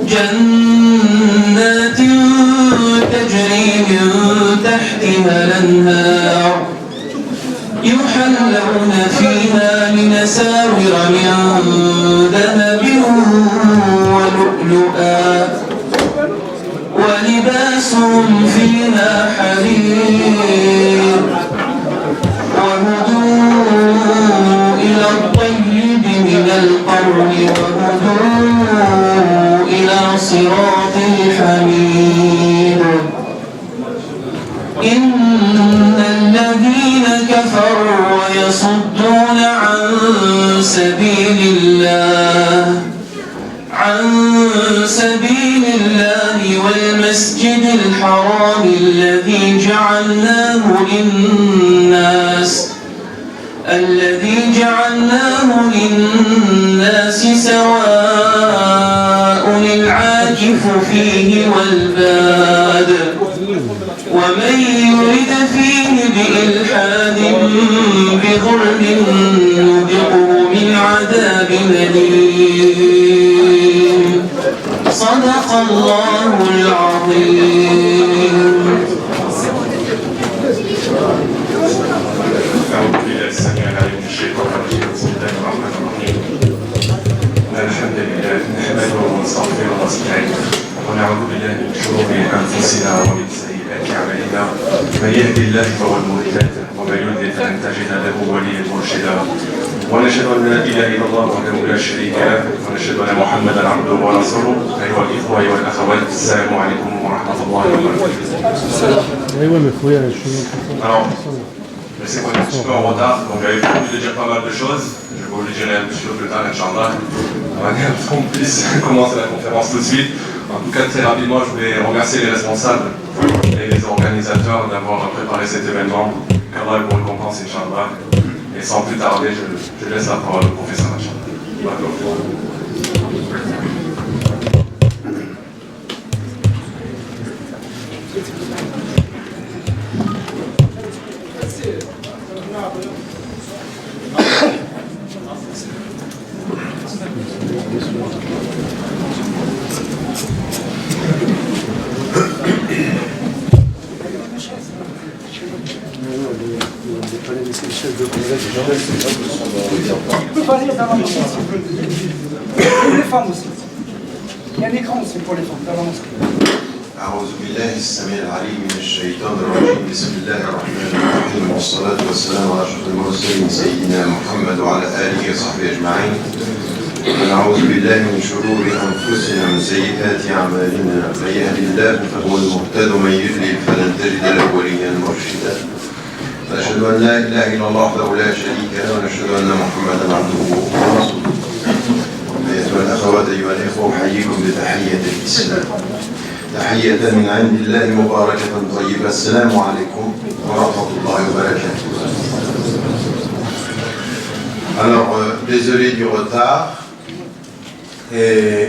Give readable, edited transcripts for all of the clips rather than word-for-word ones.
جنات تجري من تحتها الأنهار يحلون فيها من أساور من ذهب ولؤلؤا ولباسهم فيها حرير وهدوا إلى الطيب من القول وهدوا إلى صراط الحميد إن الذين كفروا ويصدون عن سبيل الله والمسجد الحرام الذي جعلناه للناس سواء العاكف فيه والباد ومن يرد فيه بإلحاد بظلم نذقه من عذاب أليم صدق الله العظيم. أعوذ بالله السميع العليم من الشيطان الرجيم بسم الله الرحمن الرحيم إن الحمد لله نحمده ونستغفره ونستعينه ونعوذ بالله من شرور أنفسنا ومن سيئات أعمالنا من يهدي الله فهو المهتد ومن يضلل فلن تجد له وليا مرشدا ونشهد أن لا إله إلا الله وحده لا شريك له ونشهد أن محمدا عبده ورسوله. أيها الإخوة أيها الأخوات السلام عليكم ورحمة الله وبركاته. Alors, je sais qu'on est un petit peu en retard, donc j'avais prévu de dire pas mal de choses. Je vais vous le dire un petit peu plus tard, Inch'Allah. On puisse commencer la conférence tout de suite. En tout cas, très rapidement, je voulais remercier les responsables et les organisateurs d'avoir préparé cet événement. Qu'Allah vous récompense, Inch'Allah. Et sans plus tarder, je laisse la parole au professeur, Inch'Allah. peut pas aller dans la mosquée. Pour les femmes aussi. Il y a un écran aussi pour les femmes dans la mosquée. أعوذ بالله السميع العليم من الشيطان الرجيم بسم الله الرحمن الرحيم والصلاة والسلام على أشرف المرسلين سيدنا محمد وعلى آله وصحبه أجمعين. ونعوذ بالله من شرور أنفسنا ومن سيئات أعمالنا من يهد الله فهو المهتد ومن يضلل فلن تجد له وليا مرشدا. نشهد أن لا إله إلا الله وحده لا شريك له ونشهد أن محمدا عبده ورسوله. أيها الأخوات أيها الإخوة أحييكم بتحية الإسلام تحية من عند الله مباركة طيبة. السلام عليكم ورحمة الله وبركاته. Alors, désolé du retard. Et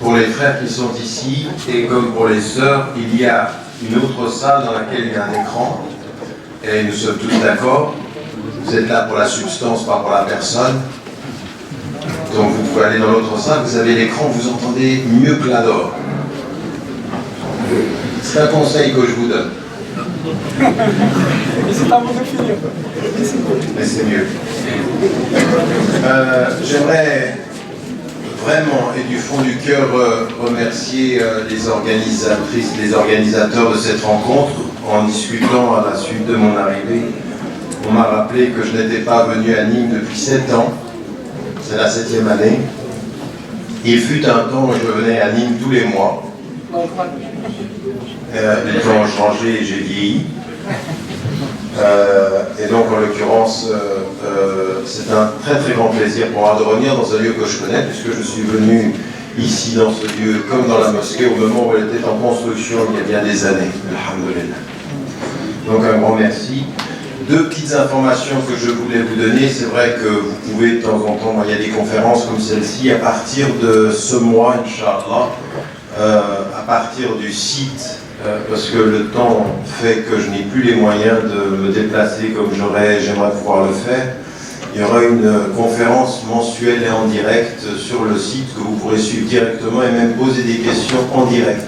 pour les frères qui sont ici, et comme pour les sœurs, il y a une autre salle dans laquelle il y a un écran. Et nous sommes tous d'accord. Vous êtes là pour la substance, pas pour la personne. Donc vous pouvez aller dans l'autre salle, vous avez l'écran, vous entendez mieux que la dehors. C'est un conseil que je vous donne. C'est à vous de finir. Mais c'est mieux. J'aimerais vraiment et du fond du cœur remercier les organisatrices, les organisateurs de cette rencontre. En discutant à la suite de mon arrivée, on m'a rappelé que je n'étais pas venu à Nîmes depuis 7 ans. C'est la 7e année. Il fut un temps où je venais à Nîmes tous les mois. Les temps ont changé et j'ai vieilli. Et donc en l'occurrence, c'est un très très grand plaisir pour moi de revenir dans un lieu que je connais, puisque je suis venu ici dans ce lieu, comme dans la mosquée, au moment où elle était en construction il y a bien des années. Alhamdulillah. Donc un grand merci. 2 petites informations que je voulais vous donner. C'est vrai que vous pouvez de temps en temps, il y a des conférences comme celle-ci, à partir de ce mois, Inch'Allah, à partir du site, parce que le temps fait que je n'ai plus les moyens de me déplacer comme j'aimerais pouvoir le faire. Il y aura une conférence mensuelle et en direct sur le site que vous pourrez suivre directement et même poser des questions en direct.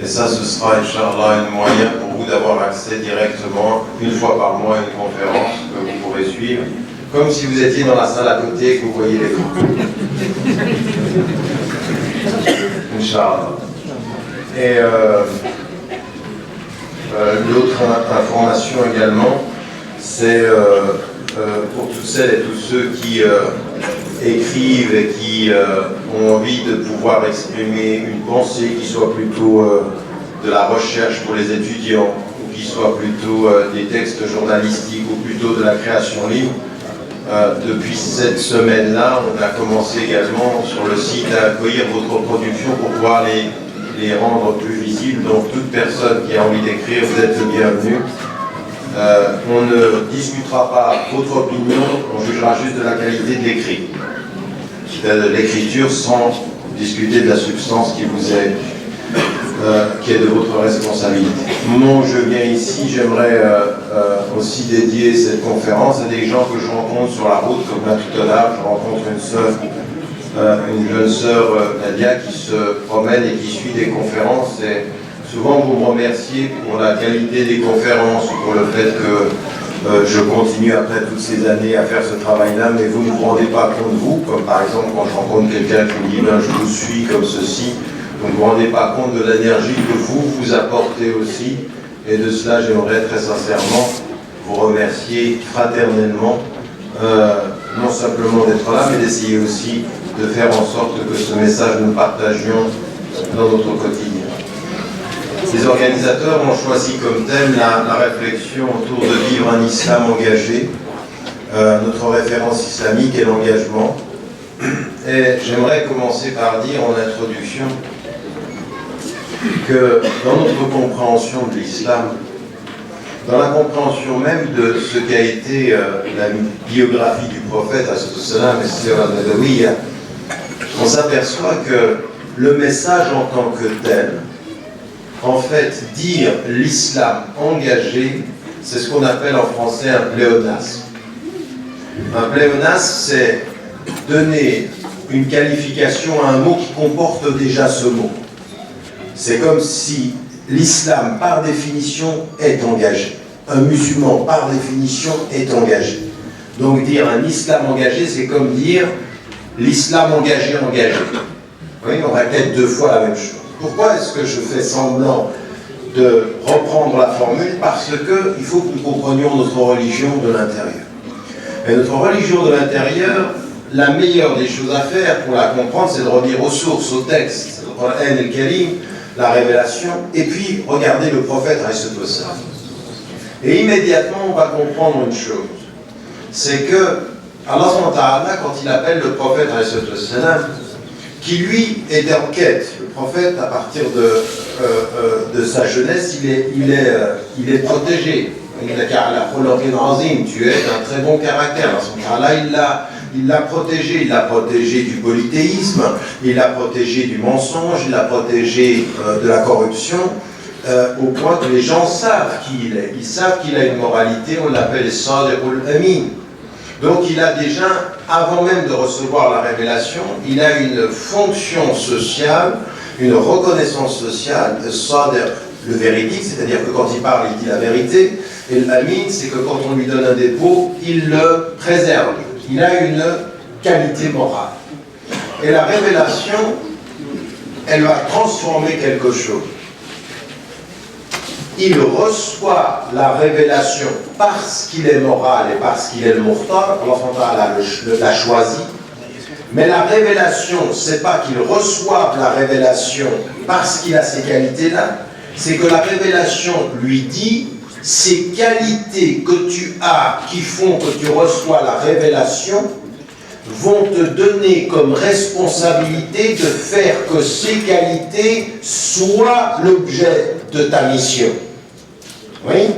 Et ça, ce sera, Inch'Allah, un moyen pour vous d'avoir accès directement, une fois par mois, à une conférence que vous pourrez suivre, comme si vous étiez dans la salle à côté et que vous voyez l'écran. Inch'Allah. Et l'autre information également, c'est pour toutes celles et tous ceux qui écrivent et qui ont envie de pouvoir exprimer une pensée qui soit plutôt de la recherche pour les étudiants, ou qui soit plutôt des textes journalistiques, ou plutôt de la création libre. Depuis cette semaine-là, on a commencé également sur le site à accueillir votre production pour pouvoir les rendre plus visibles. Donc toute personne qui a envie d'écrire, vous êtes le bienvenu. On ne discutera pas votre opinion, on jugera juste de la qualité de l'écrit, de l'écriture, sans discuter de la substance qui vous est, qui est de votre responsabilité. Moi, je viens ici, j'aimerais aussi dédier cette conférence à des gens que je rencontre sur la route, comme là tout à l'heure, je rencontre une jeune sœur, Nadia, qui se promène et qui suit des conférences. Et souvent, vous me remerciez pour la qualité des conférences, pour le fait que je continue après toutes ces années à faire ce travail-là, mais vous ne vous rendez pas compte, vous, comme par exemple quand je rencontre quelqu'un qui me dit ben, « je vous suis comme ceci », vous ne vous rendez pas compte de l'énergie que vous apportez aussi, et de cela, j'aimerais très sincèrement vous remercier fraternellement, non simplement d'être là, mais d'essayer aussi de faire en sorte que ce message nous partagions dans notre quotidien. Les organisateurs ont choisi comme thème la réflexion autour de vivre un islam engagé. Notre référence islamique est l'engagement. Et j'aimerais commencer par dire en introduction que dans notre compréhension de l'islam, dans la compréhension même de ce qu'a été la biographie du prophète, on s'aperçoit que le message en tant que tel, en fait, dire l'islam engagé, c'est ce qu'on appelle en français un pléonasme. Un pléonasme, c'est donner une qualification à un mot qui comporte déjà ce mot. C'est comme si l'islam, par définition, est engagé. Un musulman, par définition, est engagé. Donc dire un islam engagé, c'est comme dire l'islam engagé. Oui, on répète deux fois la même chose. Pourquoi est-ce que je fais semblant de reprendre la formule? Parce qu'il faut que nous comprenions notre religion de l'intérieur. Et notre religion de l'intérieur, la meilleure des choses à faire pour la comprendre, c'est de revenir aux sources, au texte, le Coran el-Karim, la révélation, et puis regarder le prophète, et immédiatement on va comprendre une chose, c'est que Allah, quand il appelle le prophète, qui lui est en quête, le prophète, à partir de sa jeunesse, il est protégé. Tu es d'un très bon caractère. Il l'a protégé du polythéisme, il l'a protégé du mensonge, il l'a protégé de la corruption, au point que les gens savent qui il est. Ils savent qu'il a une moralité, on l'appelle Sadiqul Amin. Donc il a déjà, avant même de recevoir la révélation, il a une fonction sociale, une reconnaissance sociale, le véridique, c'est-à-dire que quand il parle, il dit la vérité, et l'amin, c'est que quand on lui donne un dépôt, il le préserve. Il a une qualité morale. Et la révélation, elle va transformer quelque chose. Il reçoit la révélation parce qu'il est moral et parce qu'il est le Mukhtar, Allah l'a choisi. Mais la révélation, c'est pas qu'il reçoive la révélation parce qu'il a ces qualités-là, c'est que la révélation lui dit ces qualités que tu as qui font que tu reçois la révélation vont te donner comme responsabilité de faire que ces qualités soient l'objet de ta mission. Oui,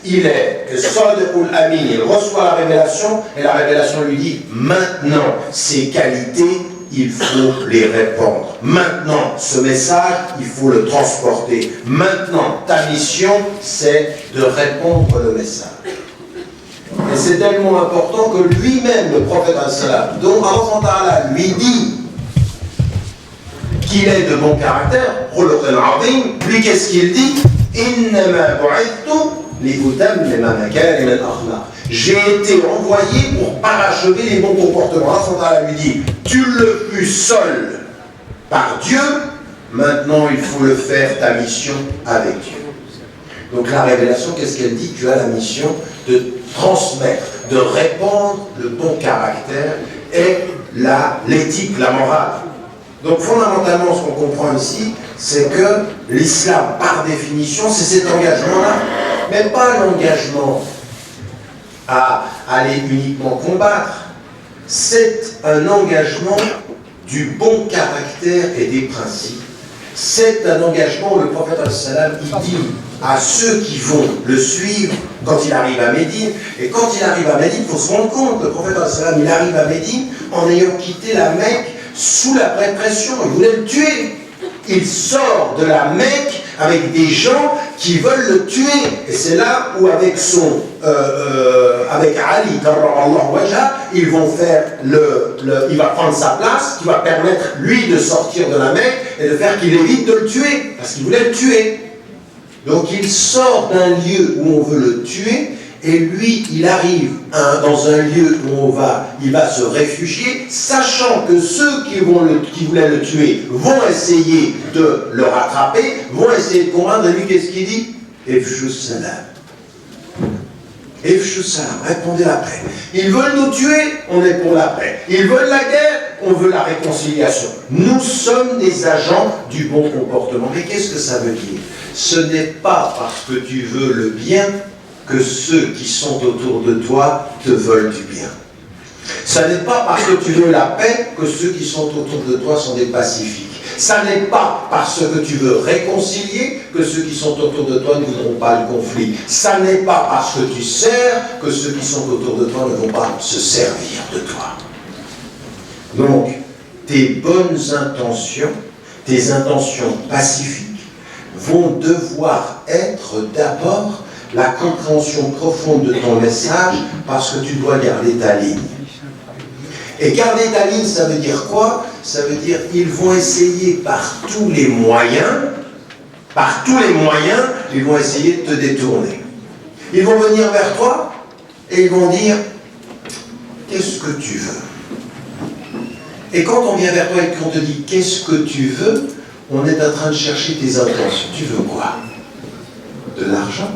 il est Sadiqul Amin, il reçoit la révélation et la révélation lui dit maintenant ces qualités il faut les répandre. Maintenant ce message il faut le transporter. Maintenant ta mission c'est de répondre le message. Et c'est tellement important que lui-même, le prophète al-Salam, dont Allah lui dit qu'il est de bon caractère, lui qu'est-ce qu'il dit? J'ai été envoyé pour parachever les bons comportements. Allah lui dit, tu le fus seul par Dieu, maintenant il faut le faire ta mission avec Dieu. Donc la révélation, qu'est-ce qu'elle dit? Tu as la mission de transmettre, de répandre le bon caractère et l'éthique, la morale. Donc fondamentalement, ce qu'on comprend ici, c'est que l'islam, par définition, c'est cet engagement-là, mais pas l'engagement à aller uniquement combattre. C'est un engagement du bon caractère et des principes. C'est un engagement où le prophète al-Salam, il dit à ceux qui vont le suivre quand il arrive à Médine, et quand il arrive à Médine, il faut se rendre compte, le prophète al-Salam, il arrive à Médine en ayant quitté la Mecque sous la répression, il voulait le tuer. Il sort de la Mecque avec des gens qui veulent le tuer. Et c'est là où avec Ali, ils vont faire il va prendre sa place, qui va permettre lui de sortir de la Mecque et de faire qu'il évite de le tuer, parce qu'il voulait le tuer. Donc il sort d'un lieu où on veut le tuer, et lui, il arrive dans un lieu où il va se réfugier, sachant que ceux qui voulaient le tuer vont essayer de le rattraper, vont essayer de combattre. Et lui, qu'est-ce qu'il dit? Ifshu salam. Ifshu salam, répondez la paix. Ils veulent nous tuer, on est pour la paix. Ils veulent la guerre, on veut la réconciliation. Nous sommes des agents du bon comportement. Mais qu'est-ce que ça veut dire? Ce n'est pas parce que tu veux le bien que ceux qui sont autour de toi te veulent du bien. Ce n'est pas parce que tu veux la paix que ceux qui sont autour de toi sont des pacifiques. Ce n'est pas parce que tu veux réconcilier que ceux qui sont autour de toi ne voudront pas le conflit. Ce n'est pas parce que tu sers que ceux qui sont autour de toi ne vont pas se servir de toi. Donc, tes bonnes intentions, tes intentions pacifiques, vont devoir être d'abord la compréhension profonde de ton message, parce que tu dois garder ta ligne. Et garder ta ligne, ça veut dire quoi? Ça veut dire qu'ils vont essayer par tous les moyens, ils vont essayer de te détourner. Ils vont venir vers toi et ils vont dire, qu'est-ce que tu veux? Et quand on vient vers toi et qu'on te dit, qu'est-ce que tu veux? On est en train de chercher tes intentions. Tu veux quoi? De l'argent?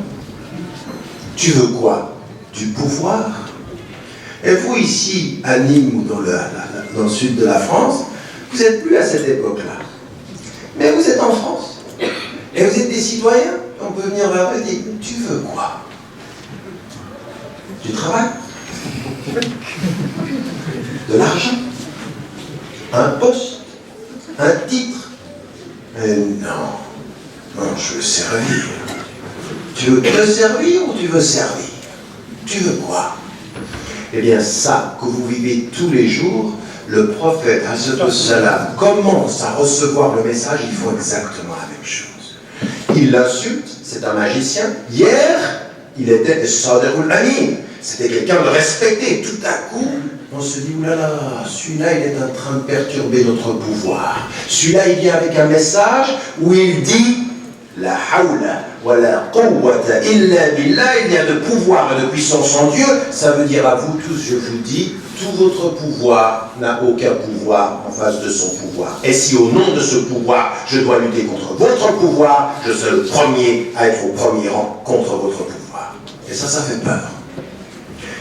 Tu veux quoi? Du pouvoir? Et vous ici, à Nîmes ou dans le sud de la France, vous n'êtes plus à cette époque-là. Mais vous êtes en France. Et vous êtes des citoyens. On peut venir vers vous et dire, tu veux quoi? Du travail? De l'argent? Un poste? Un titre? Mais non, je veux servir. Tu veux te servir ou tu veux servir? Tu veux quoi? Eh bien, ça que vous vivez tous les jours, le prophète, salam, commence à recevoir le message, ils font exactement la même chose. Il l'insulte, c'est un magicien. Hier, il était Sadirul Amin, c'était quelqu'un de respecté. Tout à coup, on se dit, oulala, celui-là, il est en train de perturber notre pouvoir. Celui-là, il vient avec un message où il dit, la hawla wa la quwwata illa billah, il y a de pouvoir et de puissance en Dieu. Ça veut dire à vous tous, je vous dis, tout votre pouvoir n'a aucun pouvoir en face de son pouvoir. Et si au nom de ce pouvoir, je dois lutter contre votre pouvoir, je serai le premier à être au premier rang contre votre pouvoir. Et ça fait peur.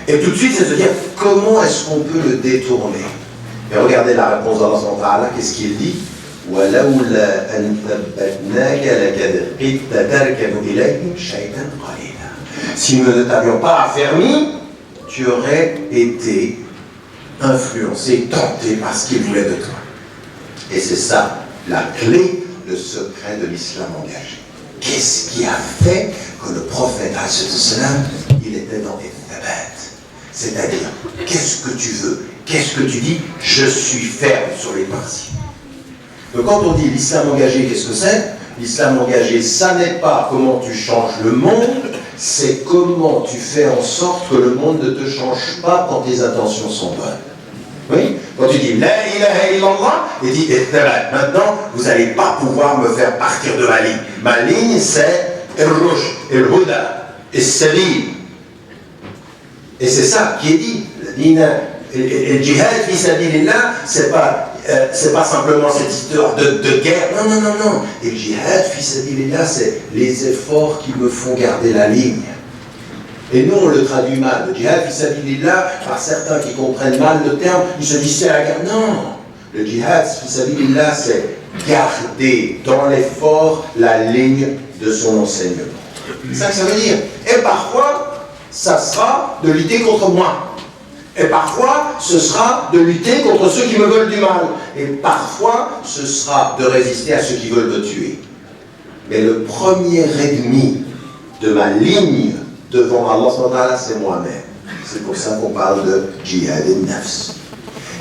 Et tout de suite, c'est de se dire, comment est-ce qu'on peut le détourner? Et regardez la réponse d'Allah, qu'est-ce qu'il dit? Si nous ne t'avions pas affermi, tu aurais été influencé, tenté par ce qu'il voulait de toi. Et c'est ça, la clé, le secret de l'islam engagé. Qu'est-ce qui a fait que le prophète, il était dans les thabat? C'est-à-dire, qu'est-ce que tu veux? Qu'est-ce que tu dis? Je suis ferme sur les principes. Donc quand on dit l'islam engagé, qu'est-ce que c'est? L'islam engagé, ça n'est pas comment tu changes le monde, c'est comment tu fais en sorte que le monde ne te change pas quand tes intentions sont bonnes. Oui, quand tu dis La ilaha illallah, il dit maintenant vous n'allez pas pouvoir me faire partir de ma ligne. Ma ligne c'est al-rushd, al-huda, al-sabil. Et c'est ça qui est dit. Le djihad fi sabilillah, c'est pas simplement cette histoire de guerre. Non. Et le djihad fi sabilillah, c'est les efforts qui me font garder la ligne. Et nous, on le traduit mal. Le djihad fi sabilillah, par certains qui comprennent mal le terme, ils se disent c'est la guerre. Non. Le djihad fi sabilillah, c'est garder dans l'effort la ligne de son enseignement. C'est ça que ça veut dire. Et parfois, ça sera de lutter contre moi. Et parfois, ce sera de lutter contre ceux qui me veulent du mal. Et parfois, ce sera de résister à ceux qui veulent me tuer. Mais le premier ennemi de ma ligne devant Allah, c'est moi-même. C'est pour ça qu'on parle de djihad al-nafs.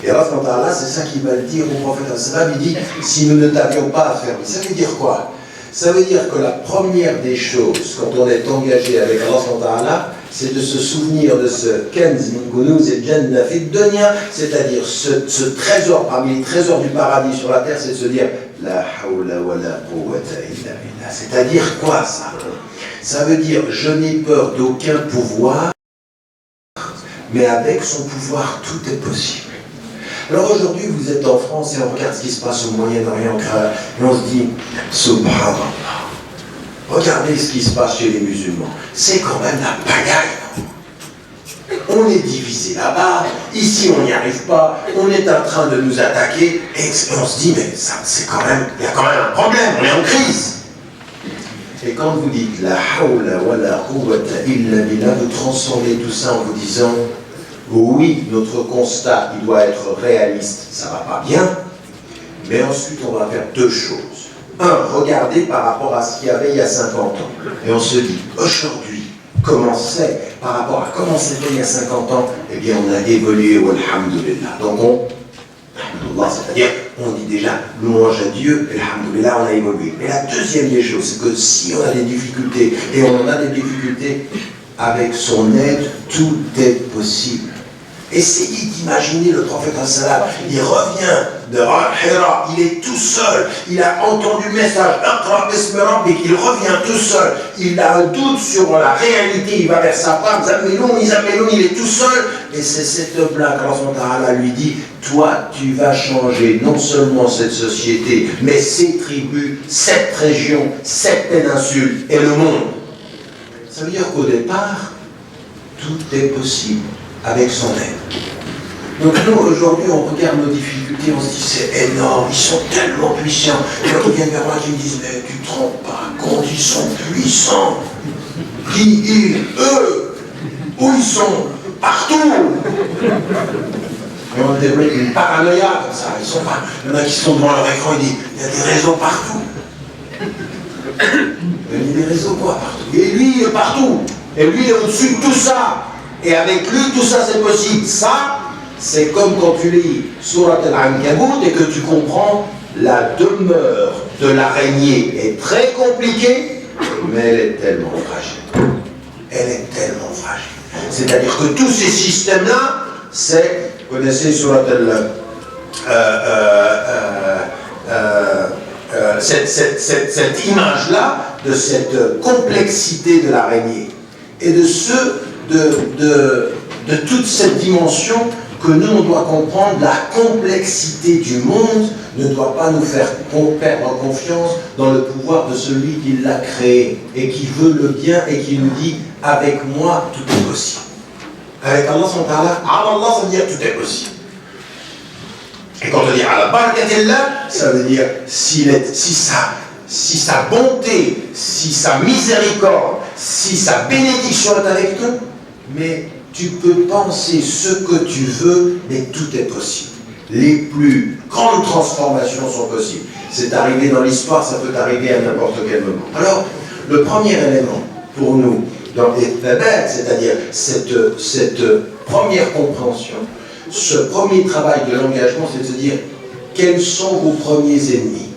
Et Allah, c'est ça qu'il va le dire au prophète, il dit, si nous ne t'avions pas affaibli. Ça veut dire quoi? Ça veut dire que la première des choses, quand on est engagé avec Allah, c'est de se souvenir de ce Kenz min kunuz al-jannah fi dunya, c'est-à-dire ce trésor parmi les trésors du paradis sur la terre, c'est de se dire la hawla wa la quwwata illa billah. C'est-à-dire quoi ça? Ça veut dire je n'ai peur d'aucun pouvoir, mais avec son pouvoir tout est possible. Alors aujourd'hui vous êtes en France et on regarde ce qui se passe au Moyen-Orient et on se dit subhanallah. Regardez ce qui se passe chez les musulmans. C'est quand même la pagaille. On est divisé là-bas, ici on n'y arrive pas, on est en train de nous attaquer, et on se dit, mais ça, c'est quand même, il y a quand même un problème, on est en crise. Et quand vous dites la hawla wa la quwwata illa billah, vous transformez tout ça en vous disant, oui, notre constat, il doit être réaliste, ça va pas bien, mais ensuite on va faire deux choses. Un, regardez par rapport à ce qu'il y avait il y a 50 ans. Et on se dit, aujourd'hui, comment c'est par rapport à comment c'était il y a 50 ans? Eh bien, on a évolué, alhamdoulilah. Donc, c'est-à-dire, on dit déjà, louange à Dieu, alhamdoulilah, on a évolué. Mais la deuxième des choses, c'est que si on a des difficultés, et on en a des difficultés, avec son aide, tout est possible. Essayez d'imaginer le prophète sallam, il revient de Hira, il est tout seul, il a entendu le message, il revient tout seul, il a un doute sur la réalité, il va vers sa femme, Zammeloun, il est tout seul, et c'est cette blague, Allah lui dit, toi tu vas changer non seulement cette société, mais ces tribus, cette région, cette péninsule et le monde. Ça veut dire qu'au départ, tout est possible avec son aide. Donc nous, aujourd'hui, on regarde nos difficultés, on se dit c'est énorme, ils sont tellement puissants. Et quand on vient vers moi qui me disent, mais tu te rends pas compte, ils sont puissants. Eux, où ils sont? Partout. Et on développe une paranoïa comme ça. Ils sont pas. Il y en a qui sont devant leur écran, ils disent, il y a des réseaux partout. Il y a des réseaux quoi partout? Et lui, il est partout. Et lui, il est au-dessus de tout ça. Et avec lui, tout ça, c'est possible. Ça, c'est comme quand tu lis Surat al-Ankabut et que tu comprends la demeure de l'araignée est très compliquée, mais elle est tellement fragile. Elle est tellement fragile. C'est-à-dire que tous ces systèmes-là, c'est, vous connaissez Surat cette image-là de cette complexité de l'araignée et de toute cette dimension que nous, on doit comprendre. La complexité du monde ne doit pas nous faire perdre confiance dans le pouvoir de celui qui l'a créé et qui veut le bien et qui nous dit « avec moi, tout est possible ». Avec Allah, ça veut dire « tout est possible ». Et quand on dit « ala barakatillah », ça veut dire si sa bonté, si sa miséricorde, si sa bénédiction est avec toi, mais tu peux penser ce que tu veux, mais tout est possible. Les plus grandes transformations sont possibles. C'est arrivé dans l'histoire, ça peut arriver à n'importe quel moment. Alors, le premier élément pour nous, dans les Thabat, c'est-à-dire cette première compréhension, ce premier travail de l'engagement, c'est de se dire quels sont vos premiers ennemis?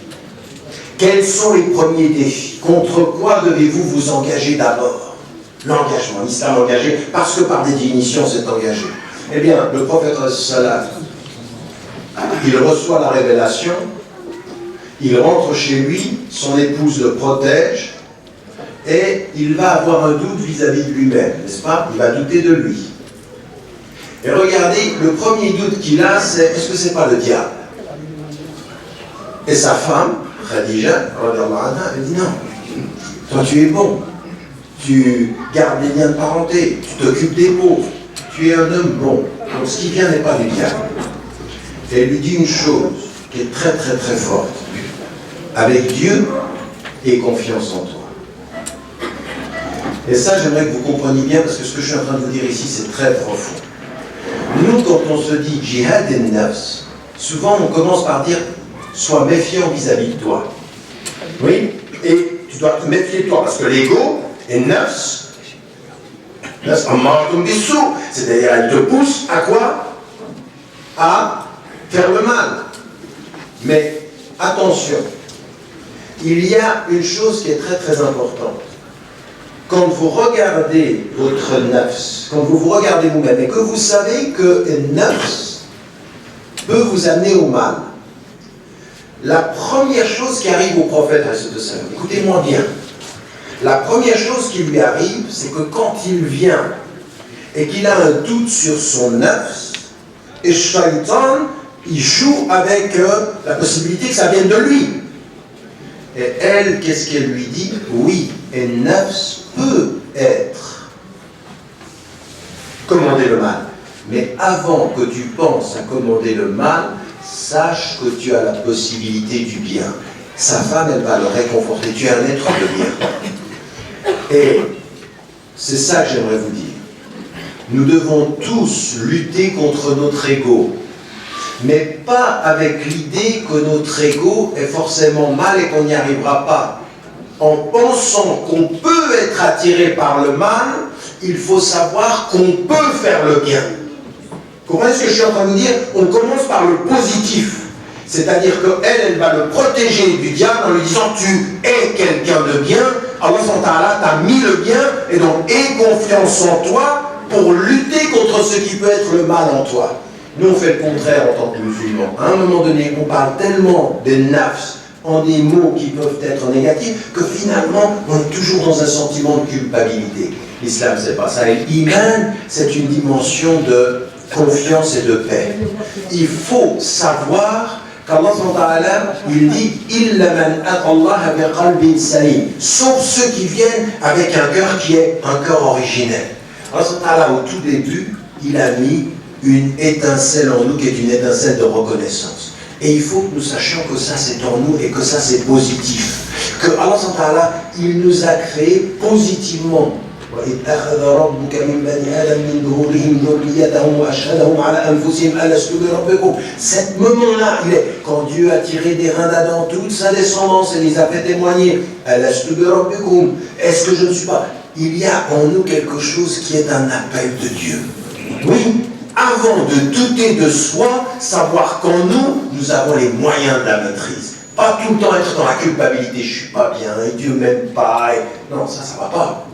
Quels sont les premiers défis? Contre quoi devez-vous vous engager d'abord? L'engagement, l'islam engagé, parce que par définition c'est engagé. Eh bien, le prophète sallallahu, il reçoit la révélation, il rentre chez lui, son épouse le protège, et il va avoir un doute vis-à-vis de lui-même, n'est-ce pas? Il va douter de lui. Et regardez, le premier doute qu'il a, c'est est-ce que c'est pas le diable? Et sa femme, Khadija, elle dit non, toi tu es bon, tu gardes les liens de parenté, tu t'occupes des pauvres, tu es un homme bon, donc ce qui vient n'est pas du diable. Et elle lui dit une chose qui est très très très forte, avec Dieu et confiance en toi. Et ça, j'aimerais que vous compreniez bien, parce que ce que je suis en train de vous dire ici, c'est très profond. Nous, quand on se dit jihad et nafs, souvent on commence par dire sois méfiant vis-à-vis de toi. Oui, et tu dois te méfier de toi, parce que l'ego est nafs, c'est-à-dire elle te pousse à quoi? À faire le mal. Mais attention, il y a une chose qui est très très importante. Quand vous regardez votre nafs, quand vous vous regardez vous-même et que vous savez que nafs peut vous amener au mal, la première chose qui arrive au prophète, écoutez-moi bien, la première chose qui lui arrive, c'est que quand il vient et qu'il a un doute sur son nafs, et Shaitan, il joue avec la possibilité que ça vienne de lui. Et elle, qu'est-ce qu'elle lui dit? Oui, et nafs peut être commander le mal. Mais avant que tu penses à commander le mal, sache que tu as la possibilité du bien. Sa femme, elle va le réconforter. Tu es un être de bien. Et c'est ça que j'aimerais vous dire. Nous devons tous lutter contre notre ego. Mais pas avec l'idée que notre ego est forcément mal et qu'on n'y arrivera pas. En pensant qu'on peut être attiré par le mal, il faut savoir qu'on peut faire le bien. Vous comprenez ce que je suis en train de vous dire? On commence par le positif. C'est-à-dire qu'elle, elle va le protéger du diable en lui disant tu es quelqu'un de bien, Allah t'a mis le bien, et donc aie confiance en toi pour lutter contre ce qui peut être le mal en toi. Nous, on fait le contraire en tant que musulmans. À un moment donné, on parle tellement des nafs en des mots qui peuvent être négatifs que finalement, on est toujours dans un sentiment de culpabilité. L'islam, c'est pas ça. Et l'iman, c'est une dimension de confiance et de paix. Il faut savoir qu'Allah, il dit « Illa man atallaha biqalbin salim » sauf ceux qui viennent avec un cœur qui est un cœur originel. Allah, au tout début, il a mis une étincelle en nous qui est une étincelle de reconnaissance. Et il faut que nous sachions que ça c'est en nous et que ça c'est positif. Que Allah, il nous a créés positivement. Cet moment-là, il est quand Dieu a tiré des reins d'Adam toute sa descendance et les a fait témoigner. Est-ce que je ne suis pas? Il y a en nous quelque chose qui est un appel de Dieu. Oui, avant de douter de soi, savoir qu'en nous, nous avons les moyens de la maîtrise. Pas tout le temps être dans la culpabilité, je suis pas bien, et Dieu m'aime pas. Non, ça va pas.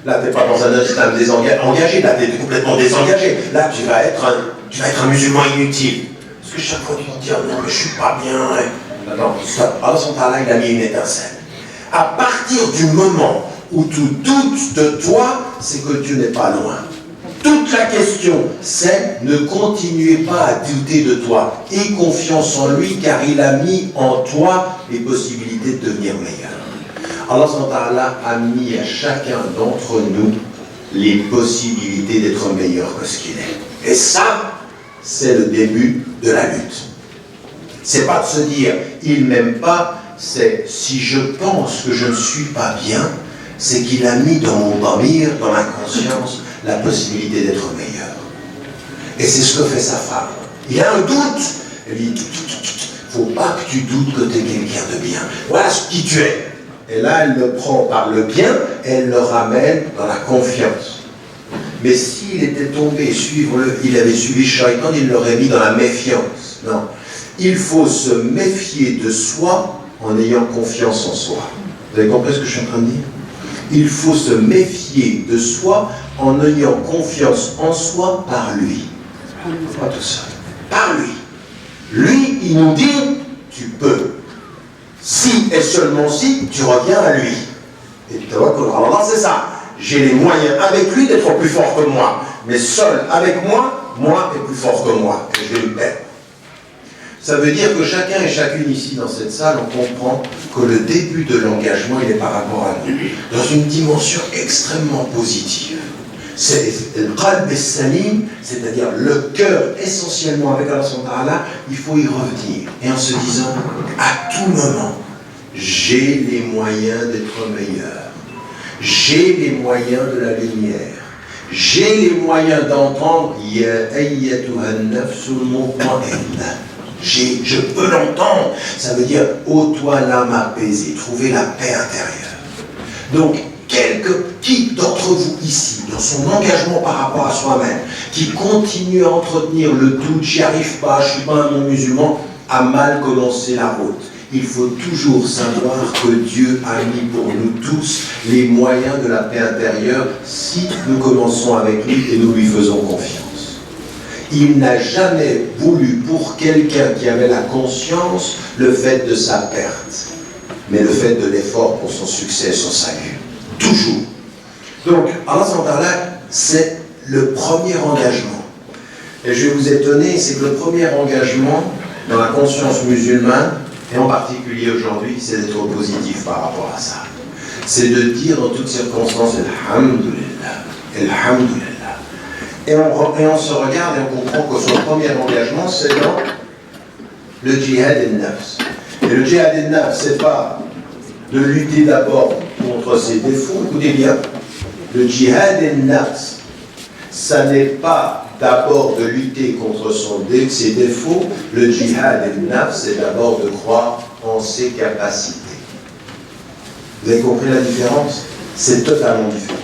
Là, tu n'es pas dans un islam engagé, là, tu es complètement désengagé. Là, tu vas être un musulman inutile. Parce que chaque fois, tu vas te dire, non, mais je suis pas bien. Non, stop. Allah, il a mis une étincelle. À partir du moment où tu doutes de toi, c'est que Dieu n'est pas loin. Toute la question, c'est ne continuez pas à douter de toi. Aie confiance en lui, car il a mis en toi les possibilités de devenir meilleur. Allah a mis à chacun d'entre nous les possibilités d'être meilleur que ce qu'il est. Et ça, c'est le début de la lutte. C'est pas de se dire, il m'aime pas, c'est si je pense que je ne suis pas bien, c'est qu'il a mis dans mon damir, dans ma conscience, la possibilité d'être meilleur. Et c'est ce que fait sa femme. Il a un doute. Elle dit, faut pas que tu doutes que tu es quelqu'un de bien. Voilà qui tu es. Et là, elle le prend par le bien, et elle le ramène dans la confiance. Mais s'il était tombé, il avait suivi Shaitan, il l'aurait mis dans la méfiance. Non. Il faut se méfier de soi en ayant confiance en soi. Vous avez compris ce que je suis en train de dire? Il faut se méfier de soi en ayant confiance en soi par lui. Pas tout seul. Par lui. Lui, il nous dit, tu peux. Si et seulement si, tu reviens à lui. Et tu vois que Allah, c'est ça. J'ai les moyens avec lui d'être plus fort que moi. Mais seul avec moi, moi est plus fort que moi. Et je vais le perdre. Ça veut dire que chacun et chacune ici dans cette salle, on comprend que le début de l'engagement, il est par rapport à nous. Dans une dimension extrêmement positive. C'est le qalb salim, c'est-à-dire le cœur essentiellement avec Allah subhanahu wa ta'ala, il faut y revenir. Et en se disant, à tout moment, j'ai les moyens d'être meilleur. J'ai les moyens de la lumière. J'ai les moyens d'entendre Ya ayyatuha nafsul mutma'inna. Je peux l'entendre. Ça veut dire, ô toi l'âme apaisée, trouver la paix intérieure. Donc, qui d'entre vous ici, dans son engagement par rapport à soi-même, qui continue à entretenir le doute, j'y arrive pas, je suis pas un non-musulman, a mal commencé la route. Il faut toujours savoir que Dieu a mis pour nous tous les moyens de la paix intérieure si nous commençons avec lui et nous lui faisons confiance. Il n'a jamais voulu pour quelqu'un qui avait la conscience le fait de sa perte, mais le fait de l'effort pour son succès et son salut. Toujours. Donc, Allah subhanahu wa ta'ala, c'est le premier engagement. Et je vais vous étonner, c'est que le premier engagement dans la conscience musulmane, et en particulier aujourd'hui, c'est d'être positif par rapport à ça. C'est de dire en toutes circonstances, Alhamdulillah, Alhamdulillah. Et on se regarde et on comprend que son premier engagement, c'est dans le djihad al-nafs. Et le djihad al-nafs, c'est pas de lutter d'abord contre ses défauts. Écoutez bien, le djihad al-nafs, ça n'est pas d'abord de lutter contre ses défauts. Le djihad al-nafs, c'est d'abord de croire en ses capacités. Vous avez compris la différence? C'est totalement différent.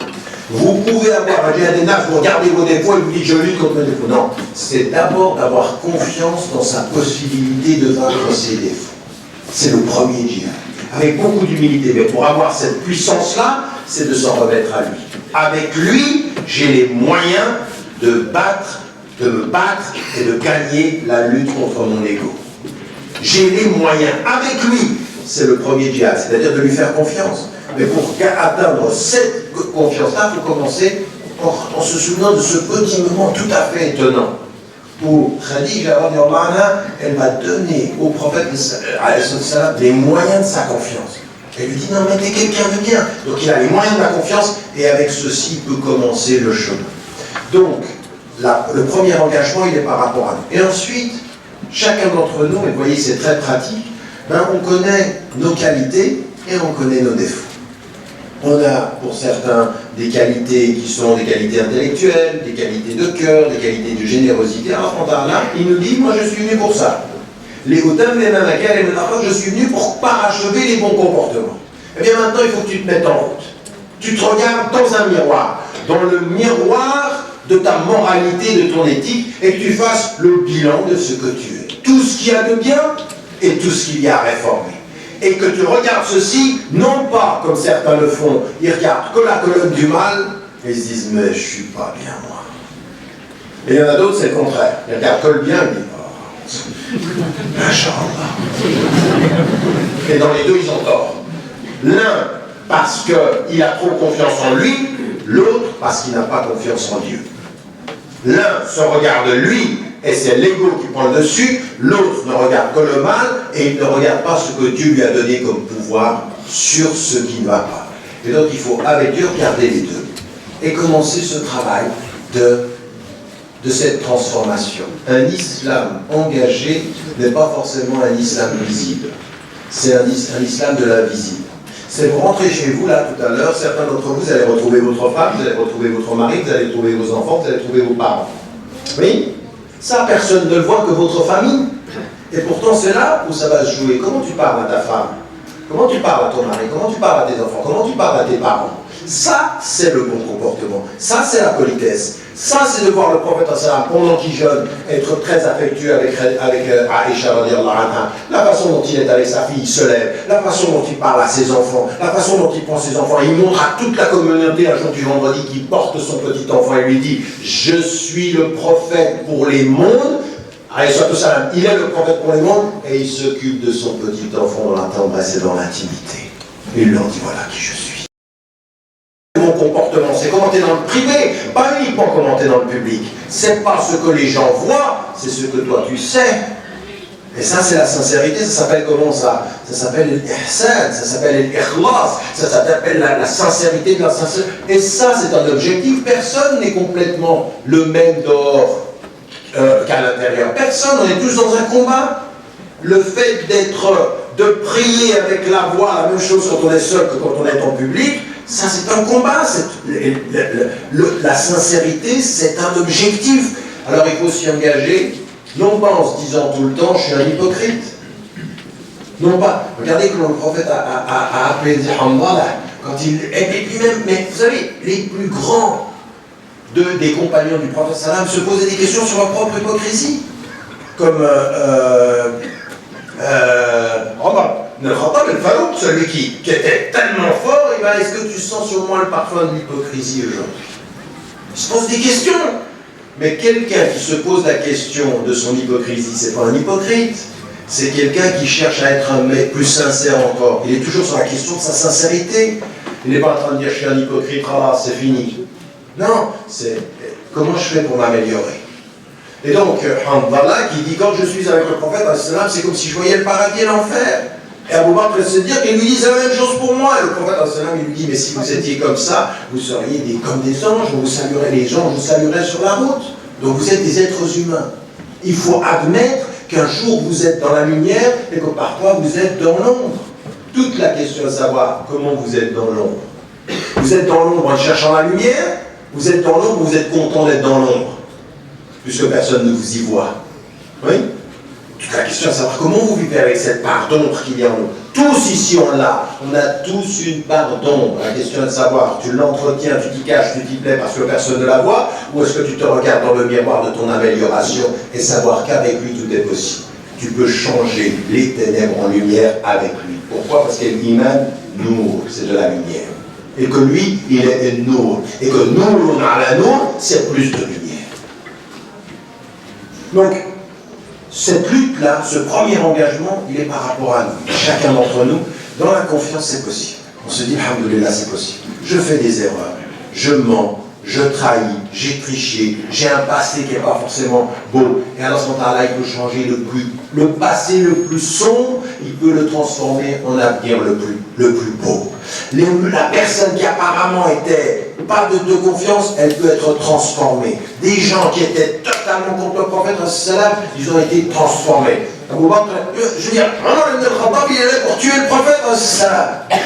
Vous pouvez avoir un djihad al-nafs, vous regardez vos défauts et vous dites je lutte contre mes défauts. Non, c'est d'abord d'avoir confiance dans sa possibilité de vaincre ses défauts. C'est le premier djihad. Avec beaucoup d'humilité, mais pour avoir cette puissance-là, c'est de s'en remettre à lui. Avec lui, j'ai les moyens de me battre et de gagner la lutte contre mon ego. J'ai les moyens. Avec lui, c'est le premier djihad, c'est-à-dire de lui faire confiance. Mais pour atteindre cette confiance-là, il faut commencer en se souvenant de ce petit moment tout à fait étonnant où Khadija, elle va donner au prophète les moyens de sa confiance. Elle lui dit, non mais t'es quelqu'un de bien. Donc il a les moyens de la confiance et avec ceci, il peut commencer le chemin. Donc, le premier engagement, il est par rapport à nous. Et ensuite, chacun d'entre nous, et vous voyez, c'est très pratique, on connaît nos qualités et on connaît nos défauts. On a, pour certains, des qualités qui sont des qualités intellectuelles, des qualités de cœur, des qualités de générosité. Alors, là, il nous dit, moi, je suis venu pour ça. Je suis venu pour parachever les bons comportements. Eh bien, maintenant, il faut que tu te mettes en route. Tu te regardes dans un miroir, dans le miroir de ta moralité, de ton éthique, et que tu fasses le bilan de ce que tu es. Tout ce qu'il y a de bien et tout ce qu'il y a à réformer. Et que tu regardes ceci, non pas comme certains le font, ils regardent que la colonne du mal, et ils se disent, mais je suis pas bien moi. Et il y en a d'autres, c'est le contraire. Ils regardent que le bien, ils disent, oh, Masha'Allah. Et dans les deux, ils ont tort. L'un, parce qu'il a trop confiance en lui, l'autre, parce qu'il n'a pas confiance en Dieu. L'un se regarde lui, et c'est l'ego qui prend le dessus, l'autre ne regarde que le mal, et il ne regarde pas ce que Dieu lui a donné comme pouvoir sur ce qui ne va pas. Et donc il faut, avec Dieu, regarder les deux, et commencer ce travail de cette transformation. Un islam engagé n'est pas forcément un islam visible, c'est un islam de l'invisible. C'est vous rentrez chez vous, là, tout à l'heure, certains d'entre vous, vous allez retrouver votre femme, vous allez retrouver votre mari, vous allez retrouver vos enfants, vous allez retrouver vos parents. Oui? Ça, personne ne le voit que votre famille. Et pourtant, c'est là où ça va se jouer. Comment tu parles à ta femme? Comment tu parles à ton mari? Comment tu parles à tes enfants? Comment tu parles à tes parents? Ça, c'est le bon comportement. Ça, c'est la politesse. Ça, c'est de voir le prophète pendant qu'il jeûne être très affectueux avec Aïcha radiallahu anha. La façon dont il est avec sa fille, il se lève. La façon dont il parle à ses enfants. La façon dont il prend ses enfants. Il montre à toute la communauté un jour du vendredi qu'il porte son petit enfant et lui dit « Je suis le prophète pour les mondes ». Il est le prophète pour les mondes et il s'occupe de son petit enfant dans la tendresse et dans l'intimité. Il leur dit « Voilà qui je suis ». Mon comportement, c'est comment tu es dans le privé, pas uniquement comment tu es dans le public. C'est pas ce que les gens voient, c'est ce que toi tu sais. Et ça, c'est la sincérité. Ça s'appelle comment ça? Ça s'appelle l'ihsan, ça s'appelle l'ikhlas, ça s'appelle la sincérité de la sincérité. Et ça, c'est un objectif. Personne n'est complètement le même dehors qu'à l'intérieur. Personne, on est tous dans un combat. Le fait de prier avec la voix, la même chose quand on est seul que quand on est en public, ça c'est un combat. La sincérité, c'est un objectif. Alors il faut s'y engager, non pas en se disant tout le temps je suis un hypocrite. Non pas. Regardez comment le prophète a appelé Hanbala quand il. Et puis même, mais vous savez, les plus grands des compagnons du prophète sallam se posaient des questions sur leur propre hypocrisie. Comme Omar ibn al-Khattab al-Farouk, celui qui était tellement fort, et ben, est-ce que tu sens sur moi le parfum de l'hypocrisie aujourd'hui? Il se pose des questions. Mais quelqu'un qui se pose la question de son hypocrisie, c'est pas un hypocrite. C'est quelqu'un qui cherche à être un mec plus sincère encore. Il est toujours sur la question de sa sincérité. Il n'est pas en train de dire je suis un hypocrite, ah c'est fini. Non, c'est comment je fais pour m'améliorer. Et donc, Hanbala qui dit quand je suis avec le prophète, c'est comme si je voyais le paradis et l'enfer. Et Abu Bakr se dire qu'il lui disait la même chose pour moi. Et le prophète, il lui dit mais si vous étiez comme ça, vous seriez comme des anges, vous saluerez les gens, vous saluerez sur la route. Donc vous êtes des êtres humains. Il faut admettre qu'un jour vous êtes dans la lumière et que parfois vous êtes dans l'ombre. Toute la question est de savoir comment vous êtes dans l'ombre. Vous êtes dans l'ombre en cherchant la lumière, vous êtes dans l'ombre, vous êtes content d'être dans l'ombre, puisque personne ne vous y voit. Oui? Toute la question est de savoir comment vous vivez avec cette part d'ombre qu'il y a en nous. Tous ici on l'a, on a tous une part d'ombre. La question est de savoir, tu l'entretiens, tu t'y caches, tu t'y plais parce que personne ne la voit, ou est-ce que tu te regardes dans le miroir de ton amélioration et savoir qu'avec lui tout est possible. Tu peux changer les ténèbres en lumière avec lui. Pourquoi? Parce que l'iman, nour, c'est de la lumière. Et que lui, il est nour. Et que nour, ala nour, c'est plus de lumière. Donc, cette lutte-là, ce premier engagement, il est par rapport à nous. Chacun d'entre nous, dans la confiance, c'est possible. On se dit, alhamdoulilah, c'est possible. Je fais des erreurs, je mens, je trahis, j'ai triché, j'ai un passé qui n'est pas forcément beau. Et alors, ce moment-là, il peut changer le passé le plus sombre, il peut le transformer en avenir le plus beau. La personne qui apparemment était pas de confiance, elle peut être transformée. Des gens qui étaient totalement contre le prophète, ils ont été transformés. Je veux dire, Omar ibn al-Khattab, il allait pour tuer le prophète,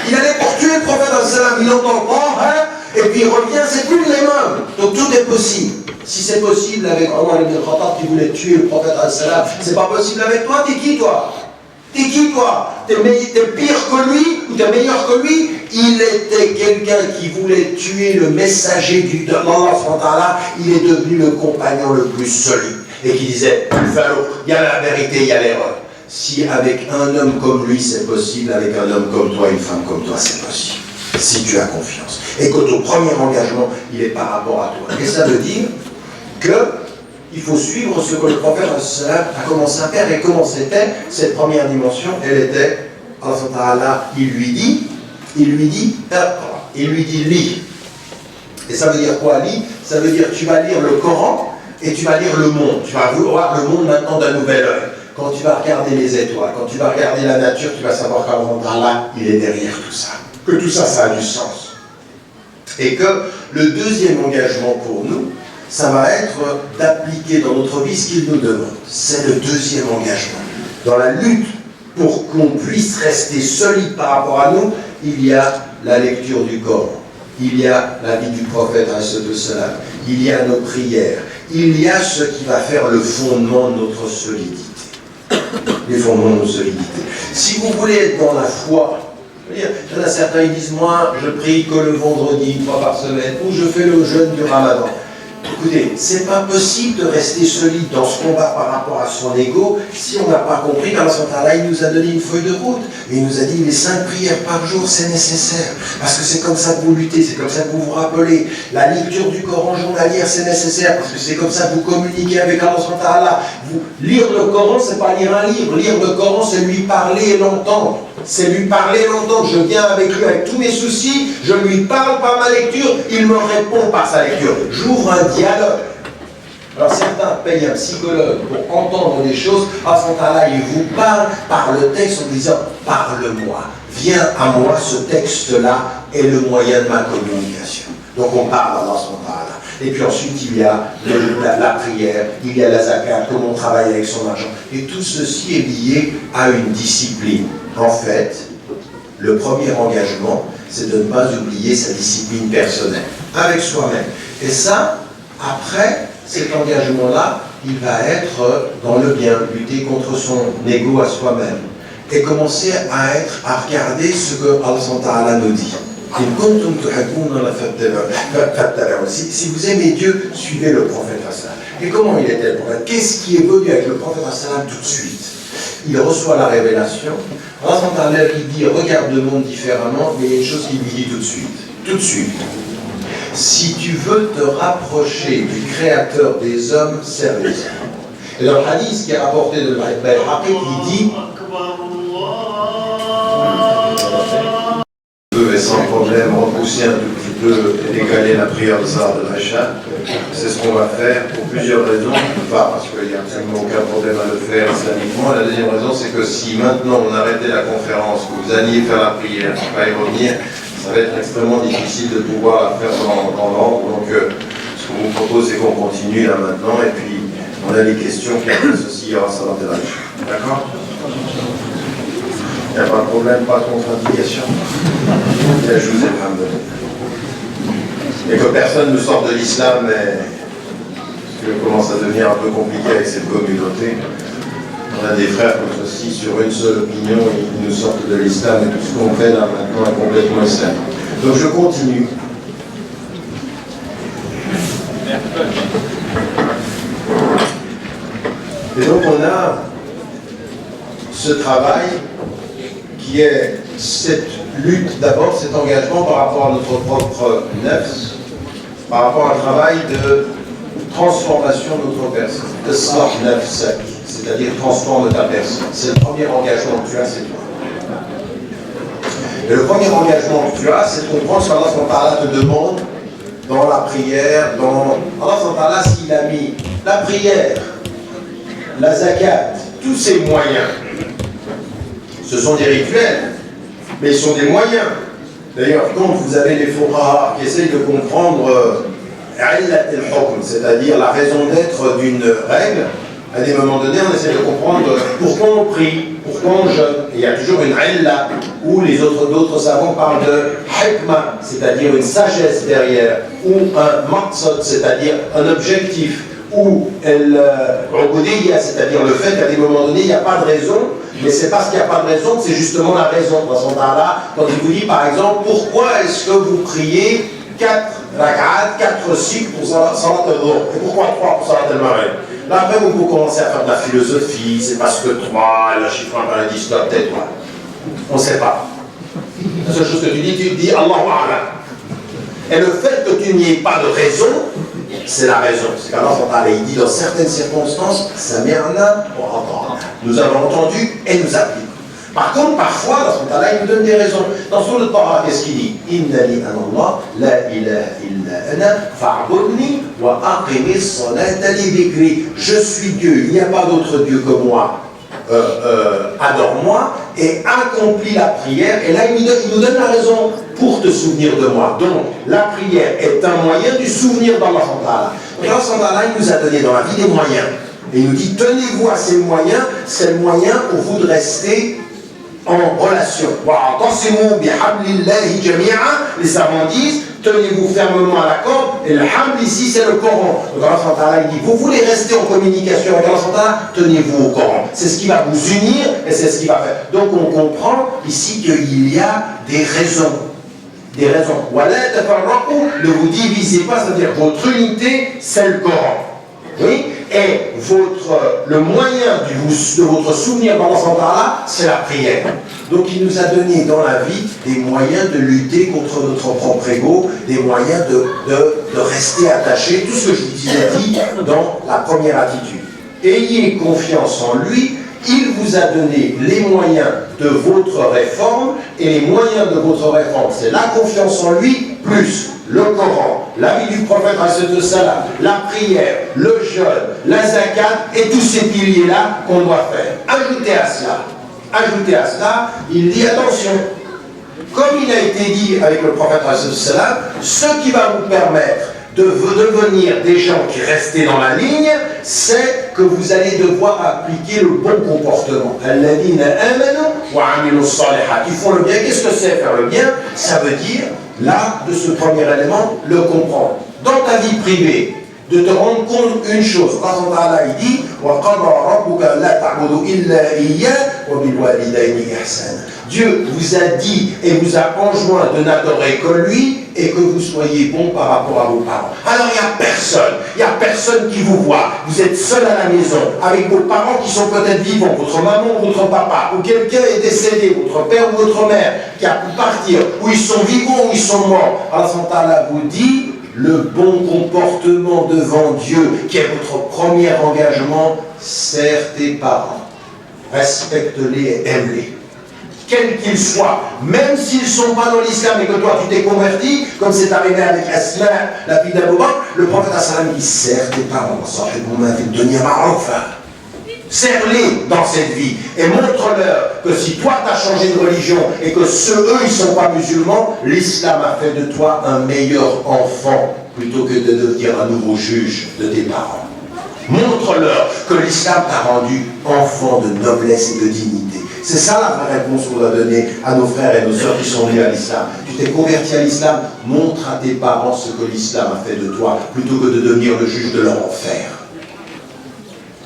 il allait pour tuer le prophète, il entend pas, et puis il revient, c'est plus les mêmes. Donc tout est possible. Si c'est possible avec Omar ibn al-Khattab qui voulait tuer le prophète, c'est pas possible avec toi. T'es qui toi? T'es qui toi? T'es pire que lui ou t'es meilleur que lui? Il était quelqu'un qui voulait tuer le messager d'Allah, il est devenu le compagnon le plus solide. Et qui disait, il y a la vérité, il y a l'erreur. Si avec un homme comme lui c'est possible, avec un homme comme toi, une femme comme toi, c'est possible. Si tu as confiance. Et que ton premier engagement, il est par rapport à toi. Et ça veut dire qu'il faut suivre ce que le prophète a commencé à faire. Et comment c'était cette première dimension? Elle était, Allah, il lui dit, lis. Et ça veut dire quoi, lis? Ça veut dire tu vas lire le Coran et tu vas lire le monde. Tu vas voir le monde maintenant d'un nouvel œil. Quand tu vas regarder les étoiles, quand tu vas regarder la nature, tu vas savoir qu'Allah, il est derrière tout ça. Que tout ça, ça a du sens. Et que le deuxième engagement pour nous, ça va être d'appliquer dans notre vie ce qu'il nous demande. C'est le deuxième engagement. Dans la lutte pour qu'on puisse rester solide par rapport à nous, il y a la lecture du Coran, il y a la vie du prophète, il y a nos prières, il y a ce qui va faire le fondement de notre solidité. Les fondements de notre solidité. Si vous voulez être dans la foi, Il y en a certains, ils disent, moi, je prie que le vendredi, une fois par semaine, ou je fais le jeûne du Ramadan. Écoutez, c'est pas possible de rester solide dans ce combat par rapport à son ego si on n'a pas compris qu'Allah il nous a donné une feuille de route. Et il nous a dit les 5 prières par jour, c'est nécessaire. Parce que c'est comme ça que vous luttez, c'est comme ça que vous vous rappelez. La lecture du Coran journalière, c'est nécessaire parce que c'est comme ça que vous communiquez avec Allah. Lire le Coran, c'est pas lire un livre. Lire le Coran, c'est lui parler et l'entendre. C'est lui parler et l'entendre. Je viens avec lui avec tous mes soucis, je lui parle par ma lecture, il me répond par sa lecture. J'ouvre un dialogue. Alors certains payent un psychologue pour entendre des choses. À ce moment-là, il vous parle par le texte en disant « Parle-moi, viens à moi, ce texte-là est le moyen de ma communication. » Donc on parle à Allah. Et puis ensuite, il y a la prière, il y a la zakat, comment on travaille avec son argent. Et tout ceci est lié à une discipline. En fait, le premier engagement, c'est de ne pas oublier sa discipline personnelle, avec soi-même. Et ça, après, cet engagement-là, il va être dans le bien, lutter contre son ego à soi-même. Et commencer à regarder ce que Allah nous dit. Si vous aimez Dieu, suivez le prophète Hassan. Et comment il était le prophète? Qu'est-ce qui est venu avec le prophète Hassan tout de suite? Il reçoit la révélation. Allah il dit regarde le monde différemment, mais il y a une chose qu'il lui dit tout de suite. Tout de suite. Si tu veux te rapprocher du créateur des hommes, serve-les. Et dans le hadith qui est rapporté de Bayhaqi, il dit et sans problème repousser un tout petit peu et décaler la prière de Zahar de l'Aïcha. C'est ce qu'on va faire pour plusieurs raisons. Pas parce qu'il n'y a absolument aucun problème à le faire islamiquement. La deuxième raison, c'est que si maintenant on arrêtait la conférence, que vous alliez faire la prière, pas y revenir, ça va être extrêmement difficile de pouvoir la faire dans l'ordre. Donc ce qu'on vous propose, c'est qu'on continue là maintenant et puis on a des questions qui associent à Zahar de l'Aïcha. D'accord? Il n'y a pas de problème, pas de contre-indication. Je vous ai pas. Et que personne ne sorte de l'islam, mais que commence à devenir un peu compliqué avec cette communauté. On a des frères comme ceci, sur une seule opinion, ils nous sortent de l'islam et tout ce qu'on fait là maintenant est complètement islam. Donc je continue. Et donc on a ce travail qui est cette lutte, d'abord cet engagement par rapport à notre propre nefs, par rapport à un travail de transformation de notre personne, de sort nefsak, c'est-à-dire transforme ta personne. C'est le premier engagement que tu as, c'est toi. Et le premier engagement que tu as, c'est de comprendre ce qu'Allah te demande dans la prière, Allah s'il a mis la prière, la zakat, tous ces moyens. Ce sont des rituels, mais ils sont des moyens. D'ailleurs, quand vous avez les fuqaha qui essayent de comprendre c'est-à-dire la raison d'être d'une règle, à des moments donnés, on essaie de comprendre pourquoi on prie, pourquoi on jeûne. Et il y a toujours une illa, où d'autres savants parlent de hikmah, c'est-à-dire une sagesse derrière, ou un maqsad, c'est-à-dire un objectif, ou al-ubudiyya, c'est-à-dire le fait qu'à des moments donnés, il n'y a pas de raison. Mais c'est parce qu'il n'y a pas de raison que c'est justement la raison. Quand il vous dit par exemple, pourquoi est-ce que vous priez 4 rak'at, 4 cycles pour salat al-dhuhr, et pourquoi 3 pour salat al-maghrib? Là après vous commencez à faire de la philosophie, c'est parce que 3, la chiffre un dit stop, tais-toi. On ne sait pas. La seule chose que tu dis Allahu A'lam. Et le fait que tu n'y aies pas de raison, c'est la raison. C'est qu'Allah il dit dans certaines circonstances, Sami'na wa ata'na. Nous avons entendu et nous appliquons. Par contre, parfois, dans Allah, il nous donne des raisons. Dans Sourate Taha, qu'est-ce qu'il dit? Innani anallah, la ilaha illa ana, fa'budni wa aqimi s-salata li dhikri. Je suis Dieu, il n'y a pas d'autre Dieu que moi. Adore-moi et accomplis la prière. Et là, il nous donne la raison pour te souvenir de moi. Donc, la prière est un moyen du souvenir d'Allah. Allah, il nous a donné dans la vie des moyens. Et il nous dit, tenez-vous à ces moyens, c'est le moyen pour vous de rester en relation. Les savants disent, tenez-vous fermement à la corde, et le hamd ici c'est le Coran. Donc Allah il dit, vous voulez rester en communication avec Allah, tenez-vous au Coran. C'est ce qui va vous unir et c'est ce qui va faire. Donc on comprend ici qu'il y a des raisons. Des raisons. Ne vous divisez pas, c'est-à-dire votre unité c'est le Coran. Oui, et le moyen de votre souvenir d'Allah, c'est la prière. Donc il nous a donné dans la vie des moyens de lutter contre notre propre ego, des moyens de rester attaché, tout ce que je vous ai dit dans la première attitude. Ayez confiance en lui, il vous a donné les moyens de votre réforme, et les moyens de votre réforme, c'est la confiance en lui, plus le Coran, la vie du prophète, la prière, le jeûne, la zakat, et tous ces piliers-là qu'on doit faire. Ajoutez à cela, il dit attention, comme il a été dit avec le prophète, ce qui va vous permettre de devenir des gens qui restaient dans la ligne, c'est que vous allez devoir appliquer le bon comportement. Ils font le bien. Qu'est-ce que c'est faire le bien? Ça veut dire, là, de ce premier élément, le comprendre. Dans ta vie privée, de te rendre compte une chose. Allah il dit, Dieu vous a dit et vous a enjoint de n'adorer que lui et que vous soyez bon par rapport à vos parents. Alors il n'y a personne qui vous voit. Vous êtes seul à la maison avec vos parents qui sont peut-être vivants, votre maman ou votre papa, ou quelqu'un est décédé, votre père ou votre mère qui a pu partir, ou ils sont vivants ou ils sont morts. Allah vous dit, le bon comportement devant Dieu, qui est votre premier engagement, sers tes parents, respecte-les et aime-les. Quels qu'ils soient, même s'ils ne sont pas dans l'islam et que toi tu t'es converti, comme c'est arrivé avec Asma, la fille d'Abou Bakr, le prophète dit sers tes parents, serre-les dans cette vie et montre-leur que si toi tu as changé de religion et que eux ils ne sont pas musulmans, l'islam a fait de toi un meilleur enfant plutôt que de devenir un nouveau juge de tes parents. Montre-leur que l'islam t'a rendu enfant de noblesse et de dignité. C'est ça la vraie réponse qu'on doit donner à nos frères et nos sœurs qui sont venus à l'islam. Tu t'es converti à l'islam, montre à tes parents ce que l'islam a fait de toi, plutôt que de devenir le juge de leur enfer.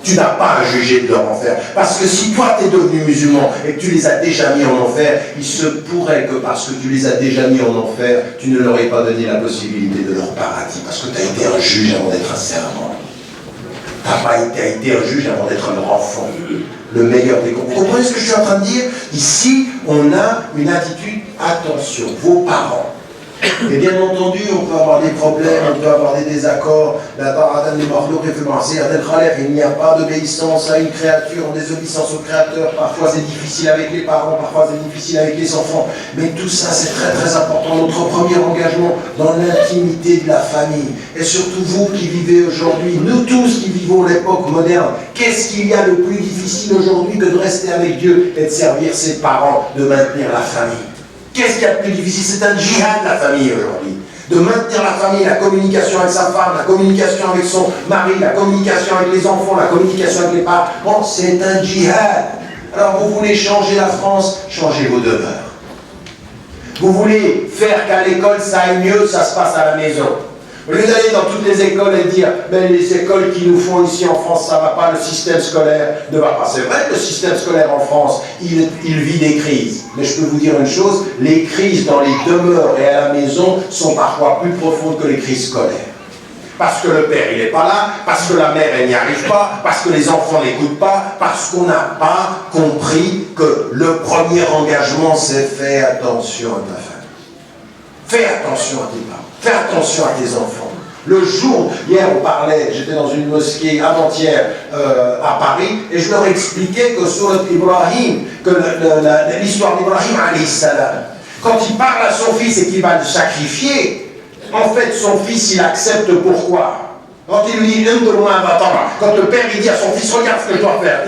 Tu n'as pas à juger de leur enfer. Parce que si toi tu es devenu musulman et que tu les as déjà mis en enfer, il se pourrait que parce que tu les as déjà mis en enfer, tu ne leur aies pas donné la possibilité de leur paradis. Parce que tu as été un juge avant d'être un servant. Tu n'as pas été un juge avant d'être un enfant. Le meilleur des comptes. Vous comprenez ce que je suis en train de dire? Ici, on a une attitude, attention, vos parents. Et bien entendu, on peut avoir des problèmes, on peut avoir des désaccords. Il n'y a pas d'obéissance à une créature, en désobéissance au créateur. Parfois c'est difficile avec les parents, parfois c'est difficile avec les enfants. Mais tout ça c'est très très important. Notre premier engagement dans l'intimité de la famille. Et surtout vous qui vivez aujourd'hui, nous tous qui vivons l'époque moderne, qu'est-ce qu'il y a de plus difficile aujourd'hui que de rester avec Dieu et de servir ses parents, de maintenir la famille? Qu'est-ce qu'il y a de plus difficile? C'est un djihad, la famille, aujourd'hui. De maintenir la famille, la communication avec sa femme, la communication avec son mari, la communication avec les enfants, la communication avec les parents. Bon, c'est un djihad. Alors, vous voulez changer la France, changez vos demeures. Vous voulez faire qu'à l'école, ça aille mieux, ça se passe à la maison. Au lieu d'aller dans toutes les écoles et dire mais les écoles qui nous font ici en France, ça ne va pas, le système scolaire ne va pas. C'est vrai que le système scolaire en France, il vit des crises. Mais je peux vous dire une chose, les crises dans les demeures et à la maison sont parfois plus profondes que les crises scolaires. Parce que le père, il n'est pas là, parce que la mère, elle n'y arrive pas, parce que les enfants n'écoutent pas, parce qu'on n'a pas compris que le premier engagement, c'est fais attention à ta famille. Fais attention à tes parents. Fais attention à tes enfants. Le jour, hier on parlait, j'étais dans une mosquée avant-hier à Paris, et je leur expliquais que sur Ibrahim, que l'histoire d'Ibrahim alayhi salam, quand il parle à son fils et qu'il va le sacrifier, en fait son fils il accepte pourquoi? Quand il lui dit, quand le père il dit à son fils, regarde ce que je dois faire,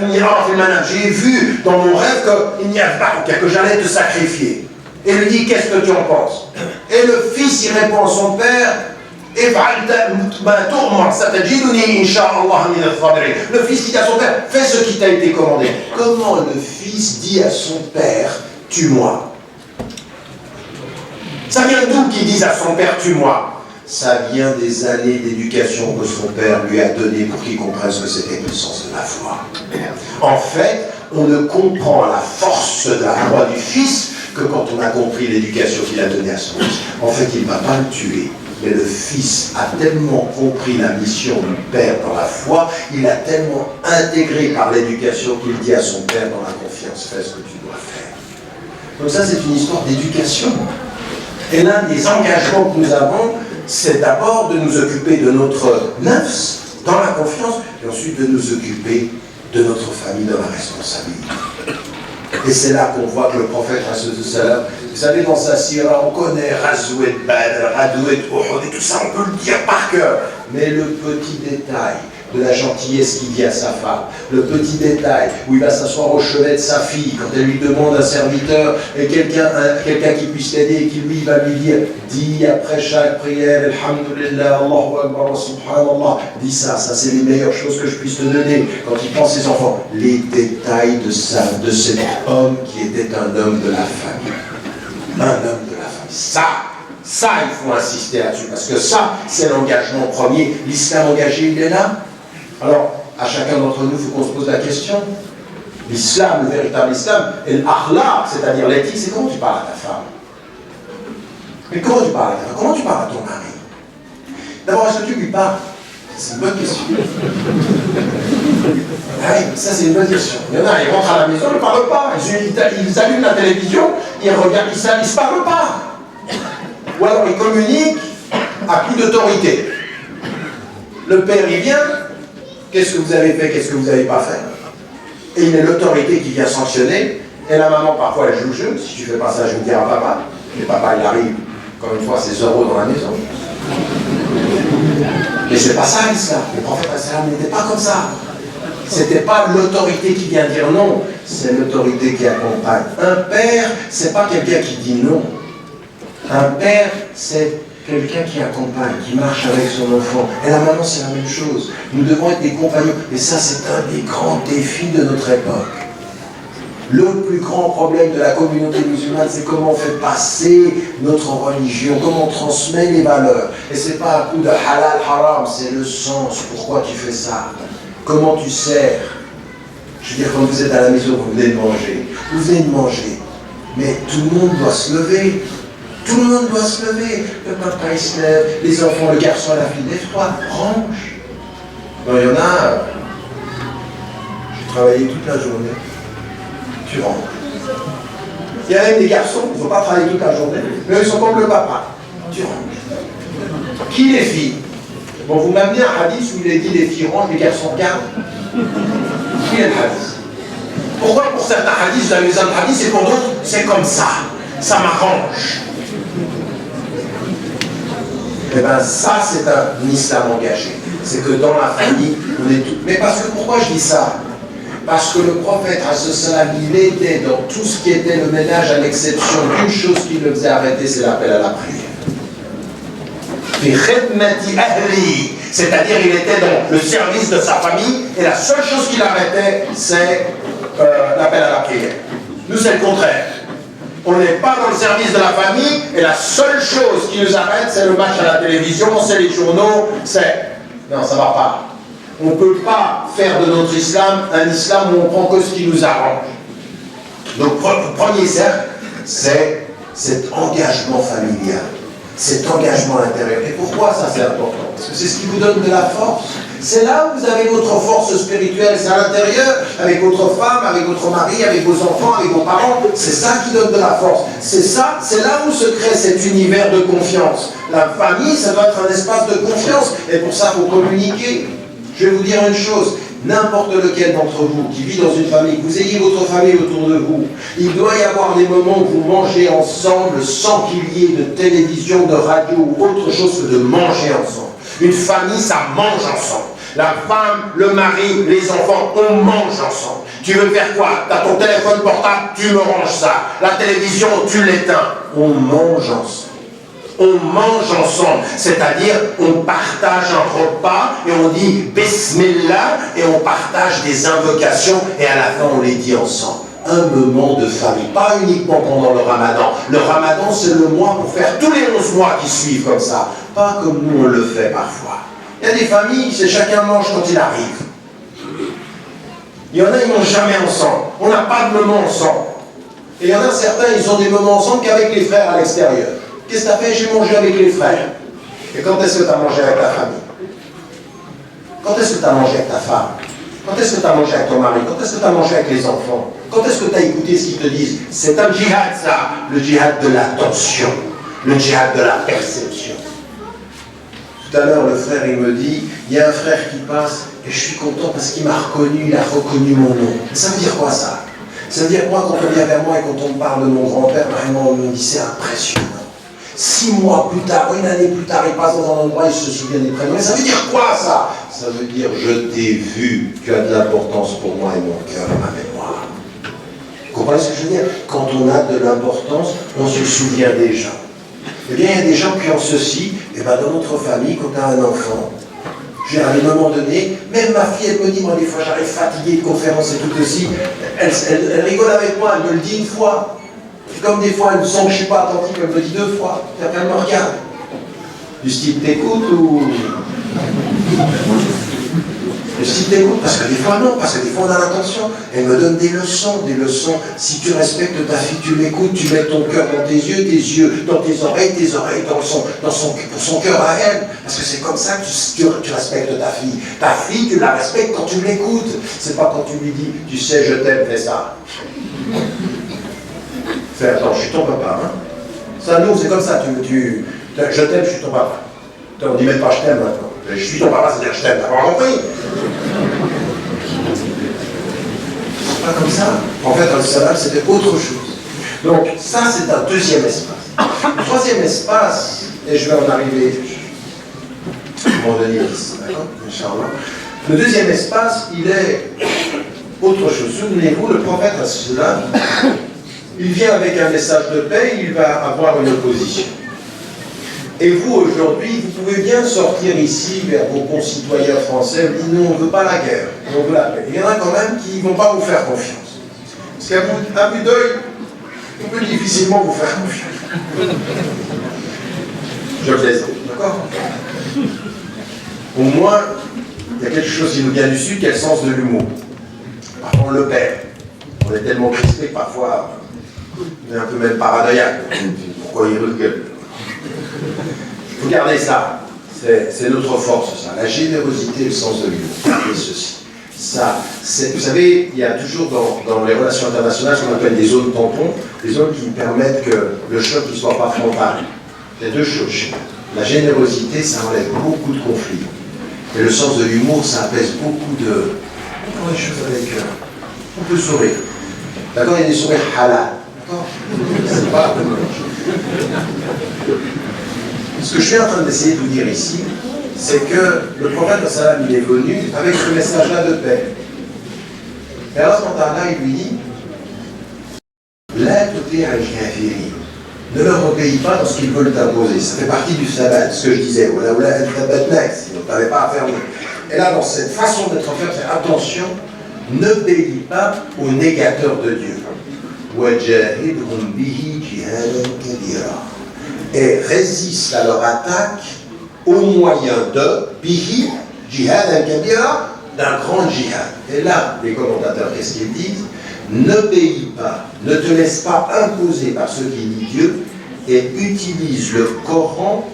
j'ai vu dans mon rêve que j'allais te sacrifier. Et lui dit, qu'est-ce que tu en penses? Et le fils, il répond à son père, Le fils dit à son père, fais ce qui t'a été commandé. Comment le fils dit à son père, tue-moi? Ça vient d'où qu'il dise à son père, tue-moi? Ça vient des années d'éducation que son père lui a donné pour qu'il comprenne ce que c'était que le sens de la foi. En fait, on ne comprend la force de la foi du fils que quand on a compris l'éducation qu'il a donnée à son fils. En fait, il ne va pas le tuer. Mais le fils a tellement compris la mission du père dans la foi, il a tellement intégré par l'éducation qu'il dit à son père dans la confiance, fais ce que tu dois faire. Donc ça, c'est une histoire d'éducation. Et l'un des engagements que nous avons, c'est d'abord de nous occuper de notre nafs, dans la confiance, et ensuite de nous occuper de notre famille dans la responsabilité. Et c'est là qu'on voit que le prophète, vous savez, dans sa sira, on connaît Razouet Badr, Radouet Uhud, et tout ça, on peut le dire par cœur. Mais le petit détail de la gentillesse qu'il dit à sa femme, le petit détail où il va s'asseoir au chevet de sa fille, quand elle lui demande un serviteur, et quelqu'un qui puisse l'aider, et qui lui va lui dire, dis après chaque prière, Alhamdulillah, Allahu Akbar, Subhanallah, dis ça c'est les meilleures choses que je puisse te donner. Quand il pense à ses enfants, les détails de cet homme qui était un homme de la famille. Un homme de la famille. Ça, il faut insister là-dessus, parce que ça, c'est l'engagement premier. L'islam engagé, il est là. Alors, à chacun d'entre nous, il faut qu'on se pose la question. L'islam, le véritable islam, et l'akhlaq, c'est-à-dire l'éthique, c'est comment tu parles à ta femme. Mais comment tu parles à ta femme? Comment tu parles à ton mari? D'abord, est-ce que tu lui parles? C'est une bonne question. Ah oui, ça c'est une bonne question. Il y en a, ils rentrent à la maison, ils ne parlent pas. Ils allument la télévision, ils regardent, ils ne se parlent pas. Ou alors ils communiquent à coup d'autorité. Le père, il vient, qu'est-ce que vous avez fait, qu'est-ce que vous n'avez pas fait? Et il y a l'autorité qui vient sanctionner, et la maman, parfois, elle joue le jeu. Si tu fais pas ça, je vous dirai à papa. Et papa, il arrive, comme une fois, ses euros dans la maison. Mais c'est pas ça l'islam. Le prophète n'était pas comme ça. C'était pas l'autorité qui vient dire non, c'est l'autorité qui accompagne. Un père, c'est pas quelqu'un qui dit non. Un père, c'est quelqu'un qui accompagne, qui marche avec son enfant. Et la maman, c'est la même chose. Nous devons être des compagnons. Et ça, c'est un des grands défis de notre époque. Le plus grand problème de la communauté musulmane, c'est comment on fait passer notre religion, comment on transmet les valeurs. Et c'est pas un coup de halal, haram, c'est le sens. Pourquoi tu fais ça? Comment tu sers? Je veux dire, quand vous êtes à la maison, vous venez de manger. Vous venez de manger. Mais tout le monde doit se lever. Tout le monde doit se lever. Le papa, il se lève. Les enfants, le garçon, la fille, lève-toi, range. Non, il y en a. J'ai travaillé toute la journée. Tu rentres. Il y a même des garçons qui ne vont pas travailler toute la journée, mais ils sont comme le papa. Tu rentres. Qui les filles? Bon, vous m'amenez un hadith où il est dit les filles rangent, les garçons regardent. Qui est le hadith? Pourquoi pour certains hadiths, vous avez besoin de hadith, et pour d'autres, c'est comme ça. Ça m'arrange. Eh bien, ça, c'est un islam engagé. C'est que dans la famille, on est tout. Mais parce que pourquoi je dis ça? Parce que le prophète, il était dans tout ce qui était le ménage, à l'exception d'une chose qui le faisait arrêter, c'est l'appel à la prière. C'est-à-dire, il était dans le service de sa famille, et la seule chose qui l'arrêtait, c'est l'appel à la prière. Nous, c'est le contraire. On n'est pas dans le service de la famille, et la seule chose qui nous arrête, c'est le match à la télévision, c'est les journaux, c'est... Non, ça ne va pas. On ne peut pas faire de notre islam un islam où on prend que ce qui nous arrange. Donc, le premier cercle, c'est cet engagement familial, cet engagement intérieur. Et pourquoi ça c'est important? Parce que c'est ce qui vous donne de la force. C'est là où vous avez votre force spirituelle, c'est à l'intérieur, avec votre femme, avec votre mari, avec vos enfants, avec vos parents. C'est ça qui donne de la force. C'est ça, c'est là où se crée cet univers de confiance. La famille, ça doit être un espace de confiance. Et pour ça, il faut communiquer. Je vais vous dire une chose, n'importe lequel d'entre vous qui vit dans une famille, que vous ayez votre famille autour de vous, il doit y avoir des moments où vous mangez ensemble sans qu'il y ait de télévision, de radio ou autre chose que de manger ensemble. Une famille, ça mange ensemble. La femme, le mari, les enfants, on mange ensemble. Tu veux faire quoi? Tu as ton téléphone portable, tu me ranges ça. La télévision, tu l'éteins. On mange ensemble. on mange ensemble, c'est-à-dire on partage un repas et on dit Bismillah et on partage des invocations et à la fin on les dit ensemble. Un moment de famille, pas uniquement pendant le Ramadan. Le Ramadan c'est le mois pour faire tous les 11 mois qui suivent comme ça, pas comme nous on le fait parfois. Il y a des familles, c'est chacun mange quand il arrive. Il y en a, ils ne mangent jamais ensemble. On n'a pas de moment ensemble. Et il y en a certains, ils ont des moments ensemble qu'avec les frères à l'extérieur. Qu'est-ce que tu as fait? J'ai mangé avec les frères. Et quand est-ce que tu as mangé avec ta famille? Quand est-ce que tu as mangé avec ta femme? Quand est-ce que tu as mangé avec ton mari? Quand est-ce que tu as mangé avec les enfants? Quand est-ce que tu as écouté ce qu'ils te disent? C'est un djihad, ça. Le djihad de l'attention. Le djihad de la perception. Tout à l'heure, le frère, il me dit, il y a un frère qui passe et je suis content parce qu'il m'a reconnu, il a reconnu mon nom. Ça veut dire quoi, ça? Ça veut dire que moi, quand on vient vers moi et quand on me parle de mon grand-père, vraiment, on me dit, c'est impressionnant. 6 mois plus tard, une année plus tard, il passe dans un endroit, il se souvient des prénoms. Mais ça veut dire quoi, ça? Ça veut dire, je t'ai vu, tu as de l'importance pour moi et mon cœur et ma mémoire. Vous comprenez ce que je veux dire? Quand on a de l'importance, on se souvient des gens. Eh bien, il y a des gens qui ont ceci, et bien dans notre famille, quand tu as un enfant, à un moment donné, même ma fille, elle me dit, moi des fois j'arrive fatiguée de conférences et tout aussi, elle rigole avec moi, elle me le dit une fois. Puis comme des fois elle me sent que je ne suis pas attentif, elle me le dit 2 fois, puis après elle me regarde. Du style t'écoutes ou... Du style t'écoutes, parce que des fois non, parce que des fois on a l'intention. Elle me donne des leçons. Si tu respectes ta fille, tu l'écoutes, tu mets ton cœur dans tes yeux dans tes oreilles pour son cœur à elle. Parce que c'est comme ça que tu respectes ta fille. Ta fille, tu la respectes quand tu l'écoutes. C'est pas quand tu lui dis, tu sais, je t'aime, fais ça. Fais, attends, je suis ton papa, hein. Ça, nous, c'est comme ça, je t'aime, je suis ton papa. On dit même pas je t'aime maintenant. Je suis ton papa, c'est-à-dire je t'aime, t'as pas compris? C'est pas comme ça. En fait, dans l'islam, c'était autre chose. Donc, ça, c'est un deuxième espace. Le troisième espace, et je vais en arriver, mon donner 10, d'accord? Inch'Allah. Le deuxième espace, il est autre chose. Souvenez-vous, le prophète, il vient avec un message de paix, il va avoir une opposition. Et vous, aujourd'hui, vous pouvez bien sortir ici vers vos concitoyens français, vous dites, nous, on ne veut pas la guerre, on veut la paix. Il y en a quand même qui ne vont pas vous faire confiance. Parce qu'à vue d'œil, on peut difficilement vous faire confiance. Je plaisante, d'accord? Au moins, il y a quelque chose qui nous vient du Sud, qui a le sens de l'humour. Parfois, on le perd. On est tellement crispé que parfois, on est un peu même paranoïaque. Pourquoi il rigole? Vous gardez ça, c'est notre force, ça. La générosité et le sens de l'humour. Gardez ceci. Ça, vous savez, il y a toujours dans les relations internationales ce qu'on appelle des zones tampons, des zones qui permettent que le choc ne soit pas frontal. Il y a 2 choses. La générosité, ça enlève beaucoup de conflits. Et le sens de l'humour, ça apaise beaucoup de... On les choses avec... on peut sourire. D'accord? Il y a des sourires halal. D'accord? C'est pas... Ce que je suis en train d'essayer de vous dire ici, c'est que le prophète il est venu avec ce message-là de paix. Et alors, il lui dit, ne leur obéis pas dans ce qu'ils veulent t'imposer. Ça fait partie du sabbat, ce que je disais. Donc, tu n'avais pas à faire. Et là, dans cette façon d'être enfermé, c'est attention, n'obéis pas aux négateurs de Dieu. Et résiste à leur attaque au moyen de bihi, jihad al-kabira, d'un grand jihad. Et là, les commentateurs, qu'est-ce qu'ils disent? N'obéis pas, ne te laisse pas imposer par ce qui dit Dieu et utilise le Coran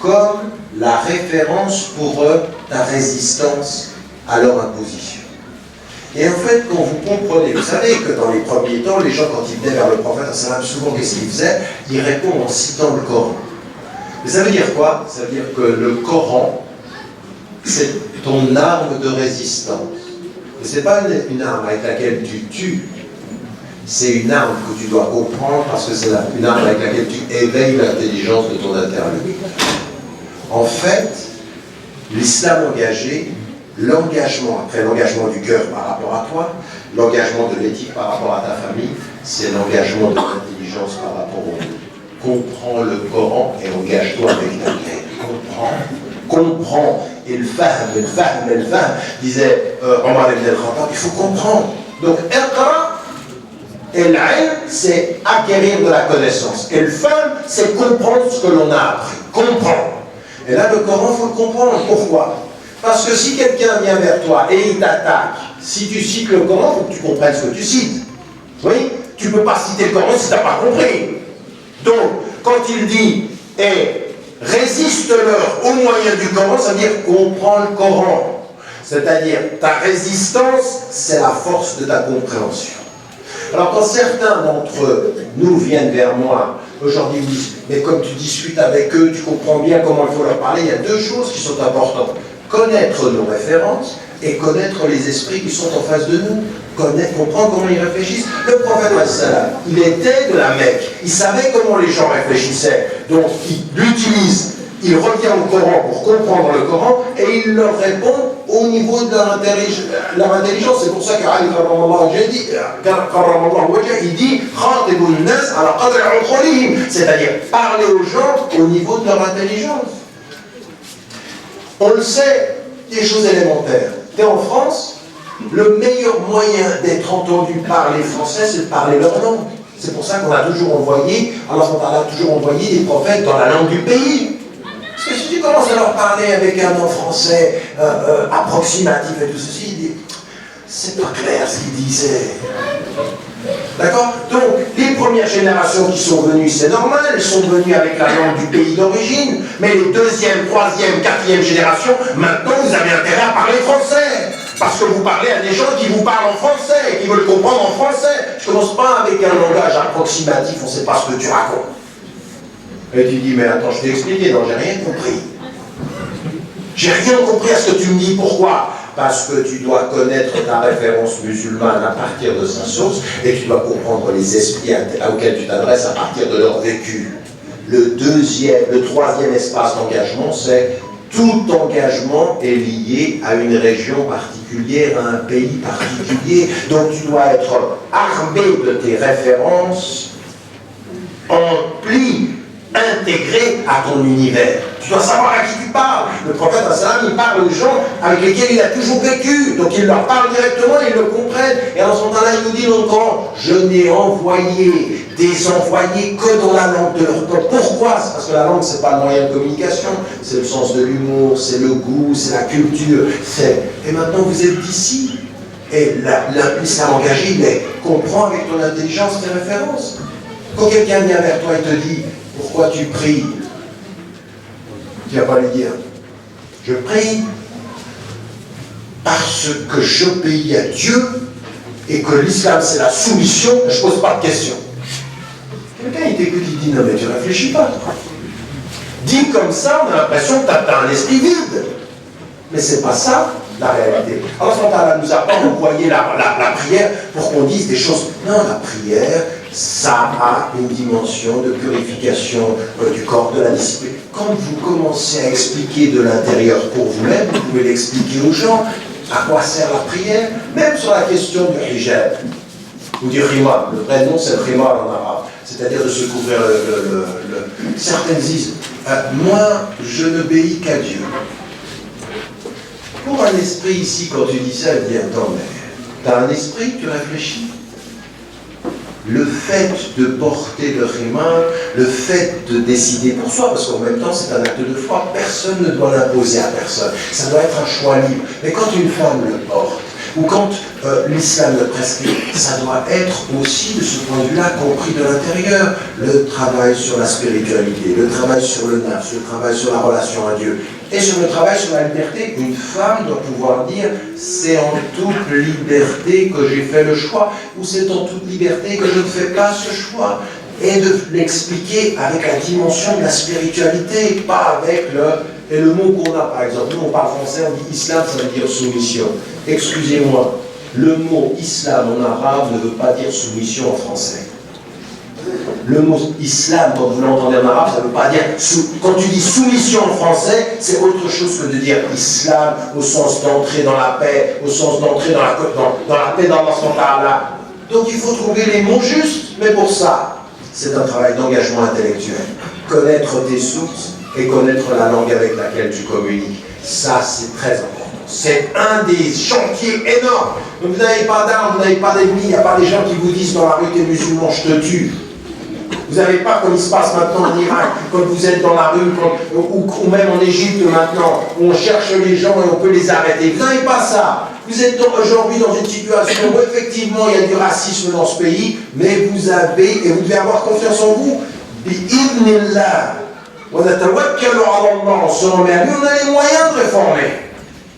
comme la référence pour ta résistance à leur imposition. Et en fait, quand vous comprenez, vous savez que dans les premiers temps, les gens, quand ils venaient vers le prophète, souvent, qu'est-ce qu'ils faisaient? Ils répondent en citant le Coran. Mais ça veut dire quoi? Ça veut dire que le Coran, c'est ton arme de résistance. Ce n'est pas une arme avec laquelle tu tues, c'est une arme que tu dois comprendre parce que c'est une arme avec laquelle tu éveilles l'intelligence de ton interlocuteur. En fait, l'islam engagé, l'engagement, après l'engagement du cœur par rapport à toi, l'engagement de l'éthique par rapport à ta famille, c'est l'engagement de l'intelligence par rapport au monde. comprends le Coran et engage-toi avec ta tête. Comprends. Et le fahm, disait Omar ibn al-Khattab, il faut comprendre. Donc, iqra, et l'ilm, c'est acquérir de la connaissance. Et le fahm, c'est comprendre ce que l'on a appris. Comprendre. Et là, le Coran, il faut le comprendre. Pourquoi? Parce que si quelqu'un vient vers toi et il t'attaque, si tu cites le Coran, il faut que tu comprennes ce que tu cites. Oui? Tu ne peux pas citer le Coran si tu n'as pas compris. Donc, quand il dit résiste-leur au moyen du Coran, ça veut dire comprends le Coran. C'est-à-dire, ta résistance, c'est la force de ta compréhension. Alors, quand certains d'entre nous viennent vers moi, aujourd'hui, ils disent, mais comme tu discutes avec eux, tu comprends bien comment il faut leur parler, il y a deux choses qui sont importantes. Connaître nos références et connaître les esprits qui sont en face de nous. Comprendre comment ils réfléchissent. Le prophète, il était de la Mecque. Il savait comment les gens réfléchissaient. Donc, il l'utilise. Il revient au Coran pour comprendre le Coran et il leur répond au niveau de leur intelligence. C'est pour ça qu'Ali il dit c'est-à-dire parler aux gens au niveau de leur intelligence. On le sait, des choses élémentaires. Tu es en France, le meilleur moyen d'être entendu par les Français, c'est de parler leur langue. C'est pour ça qu'on a toujours envoyé, des prophètes dans la langue du pays. Parce que si tu commences à leur parler avec un nom français approximatif et tout ceci, il dit, c'est pas clair ce qu'il disait. D'accord? Donc, les premières générations qui sont venues, c'est normal, elles sont venues avec la langue du pays d'origine, mais les deuxième, troisième, quatrième générations, maintenant, vous avez intérêt à parler français. Parce que vous parlez à des gens qui vous parlent en français, qui veulent comprendre en français. Je ne commence pas avec un langage approximatif, on ne sait pas ce que tu racontes. Et tu dis, mais attends, je t'ai expliqué, non, j'ai rien compris. J'ai rien compris à ce que tu me dis, pourquoi? Parce que tu dois connaître ta référence musulmane à partir de sa source et tu dois comprendre les esprits auxquels tu t'adresses à partir de leur vécu. Le troisième espace d'engagement, c'est tout engagement est lié à une région particulière, à un pays particulier. Donc tu dois être armé de tes références, empli, intégré à ton univers. Tu dois savoir à qui tu parles. Le prophète, il parle aux gens avec lesquels il a toujours vécu. Donc il leur parle directement, ils le comprennent. Et en ce moment-là, il nous dit dans le Coran, je n'ai envoyé des envoyés que dans la langue de leur peuple. Pourquoi? C'est parce que la langue, c'est pas le moyen de communication. C'est le sens de l'humour, c'est le goût, c'est la culture. Et maintenant, vous êtes d'ici. Et l'islam engagé, il est comprends avec ton intelligence tes références. Quand quelqu'un vient vers toi et te dit, pourquoi tu pries? Tu ne vas pas lui dire, je prie parce que j'obéis à Dieu et que l'islam c'est la soumission, je ne pose pas de questions. Quelqu'un il t'écoute, il dit, non mais tu ne réfléchis pas. Dit comme ça, on a l'impression que tu as un esprit vide. Mais ce n'est pas ça la réalité. Alors, Allah nous a pas envoyé la prière pour qu'on dise des choses. Non, la prière, ça a une dimension de purification du corps, de la discipline. Quand vous commencez à expliquer de l'intérieur pour vous-même, vous pouvez l'expliquer aux gens. À quoi sert la prière? Même sur la question du hijab ou du rima. Le vrai nom, c'est le rima en arabe. C'est-à-dire de se couvrir Certaines disent, moi, je n'obéis qu'à Dieu. Pour un esprit ici, quand tu dis ça, il dit, attends, mais t'as un esprit, tu réfléchis. Le fait de porter le rima, le fait de décider pour soi, parce qu'en même temps c'est un acte de foi, personne ne doit l'imposer à personne, ça doit être un choix libre. Mais quand une femme le porte, ou quand l'islam le prescrit, ça doit être aussi de ce point de vue-là compris de l'intérieur. Le travail sur la spiritualité, le travail sur le nafs, le travail sur la relation à Dieu, et sur le travail sur la liberté. Une femme doit pouvoir dire c'est en toute liberté que j'ai fait le choix, ou c'est en toute liberté que je ne fais pas ce choix, et de l'expliquer avec la dimension de la spiritualité, pas avec et le mot qu'on a, par exemple, nous on parle français, on dit islam, ça veut dire soumission. Excusez-moi, le mot islam en arabe ne veut pas dire soumission en français. Le mot islam, quand vous l'entendez en arabe, ça ne veut pas dire... Quand tu dis soumission en français, c'est autre chose que de dire islam au sens d'entrer dans la paix, au sens d'entrer dans la paix dans Allah. Donc il faut trouver les mots justes, mais pour ça, c'est un travail d'engagement intellectuel. Connaître tes sources et connaître la langue avec laquelle tu communiques. Ça, c'est très important. C'est un des chantiers énormes. Donc, vous n'avez pas d'armes, vous n'avez pas d'ennemis, il n'y a pas des gens qui vous disent dans la rue, t'es musulman, je te tue. Vous n'avez pas comme il se passe maintenant en Irak, quand vous êtes dans la rue, ou même en Égypte maintenant, où on cherche les gens et on peut les arrêter. Vous n'avez pas ça. Vous êtes aujourd'hui dans une situation où effectivement il y a du racisme dans ce pays, mais vous avez, et vous devez avoir confiance en vous, bi'idhnillah, wa natawakkalu ala Allah, on se remet à lui, on a les moyens de réformer.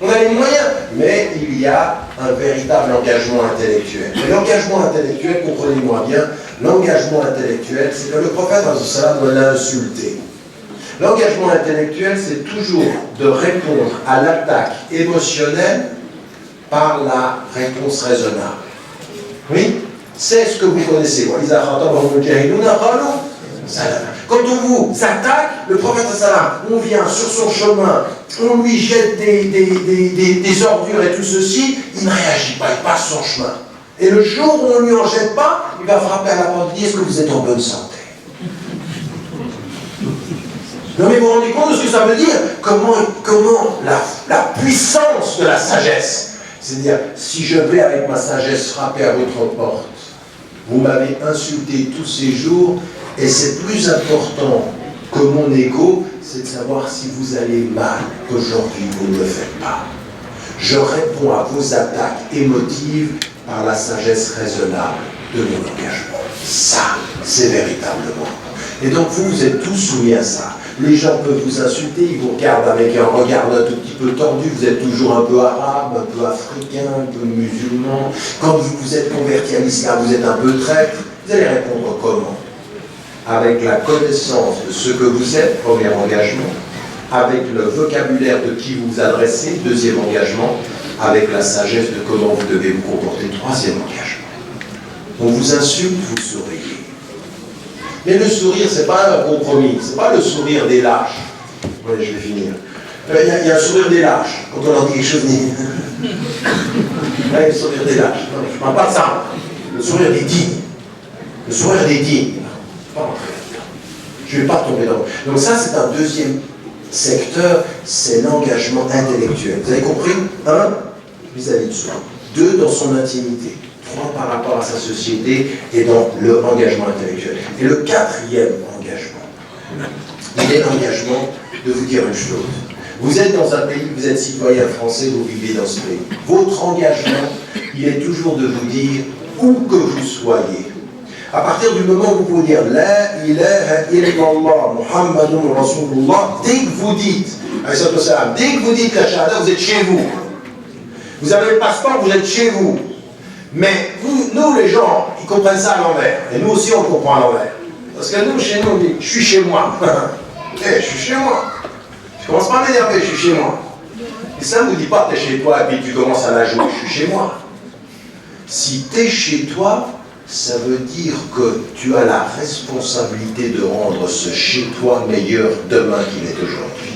On a les moyens, mais il y a un véritable engagement intellectuel. Et l'engagement intellectuel, comprenez-moi bien, l'engagement intellectuel, c'est que le prophète l'a insulté. L'engagement intellectuel, c'est toujours de répondre à l'attaque émotionnelle par la réponse raisonnable. Oui, c'est ce que vous connaissez. Quand on vous attaque, le prophète on vient sur son chemin, on lui jette des ordures et tout ceci, il ne réagit pas, il passe son chemin. Et le jour où on ne lui en jette pas, il va frapper à la porte et dire, est-ce que vous êtes en bonne santé? Non mais vous vous rendez compte de ce que ça veut dire? Comment la puissance de la sagesse. C'est-à-dire, si je vais avec ma sagesse frapper à votre porte, vous m'avez insulté tous ces jours, et c'est plus important que mon ego, c'est de savoir si vous allez mal, qu'aujourd'hui vous ne le faites pas. Je réponds à vos attaques émotives par la sagesse raisonnable de mon engagement. Ça, c'est véritablement. Et donc vous êtes tous soumis à ça. Les gens peuvent vous insulter, ils vous regardent avec un regard un tout petit peu tordu, vous êtes toujours un peu arabe, un peu africain, un peu musulman. Quand vous vous êtes converti à l'islam, vous êtes un peu traître. Vous allez répondre comment? Avec la connaissance de ce que vous êtes, premier engagement, avec le vocabulaire de qui vous vous adressez, deuxième engagement, avec la sagesse de comment vous devez vous comporter, troisième engagement. On vous insulte, vous souriez. Mais le sourire, c'est pas un compromis, c'est pas le sourire des lâches. Oui, je vais finir. Il y a un sourire des lâches, quand on leur dit quelque chose. Ouais, le sourire des lâches. Non, je ne parle pas de ça. Le sourire des dignes. Le sourire des dignes. Je ne vais pas tomber dans. Donc ça, c'est un deuxième secteur, c'est l'engagement intellectuel. Vous avez compris? 1, vis-à-vis de soi. 2, dans son intimité. 3, par rapport à sa société et dans l'engagement intellectuel. Et le quatrième engagement, il est l'engagement de vous dire une chose. Vous êtes dans un pays, vous êtes citoyen français, vous vivez dans ce pays. Votre engagement, il est toujours de vous dire, où que vous soyez, à partir du moment où vous pouvez dire La ilaha illallah Muhammadun Rasulullah, dès que vous dites la shahada, vous êtes chez vous. Vous avez le passeport, vous êtes chez vous. Mais nous, les gens, ils comprennent ça à l'envers. Et nous aussi, on le comprend à l'envers. Parce que nous, chez nous, on dit je suis chez moi. Je suis chez moi. Je commence pas à m'énerver, je suis chez moi. Et ça ne vous dit pas t'es chez toi et puis tu commences à la jouer, je suis chez moi. Si t'es chez toi, ça veut dire que tu as la responsabilité de rendre ce chez toi meilleur demain qu'il est aujourd'hui.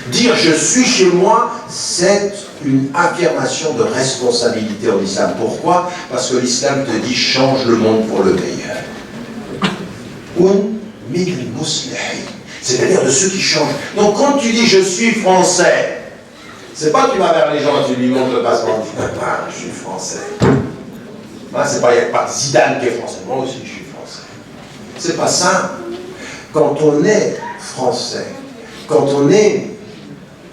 Dire je suis chez moi, c'est une affirmation de responsabilité en islam. Pourquoi? Parce que l'islam te dit change le monde pour le meilleur. C'est-à-dire de ceux qui changent. Donc quand tu dis je suis français, c'est pas que tu vas vers les gens et tu lui montres le passeport et tu dis je suis français. C'est pas, il n'y a pas Zidane qui est français, moi aussi je suis français. C'est pas ça. Quand on est français, quand on est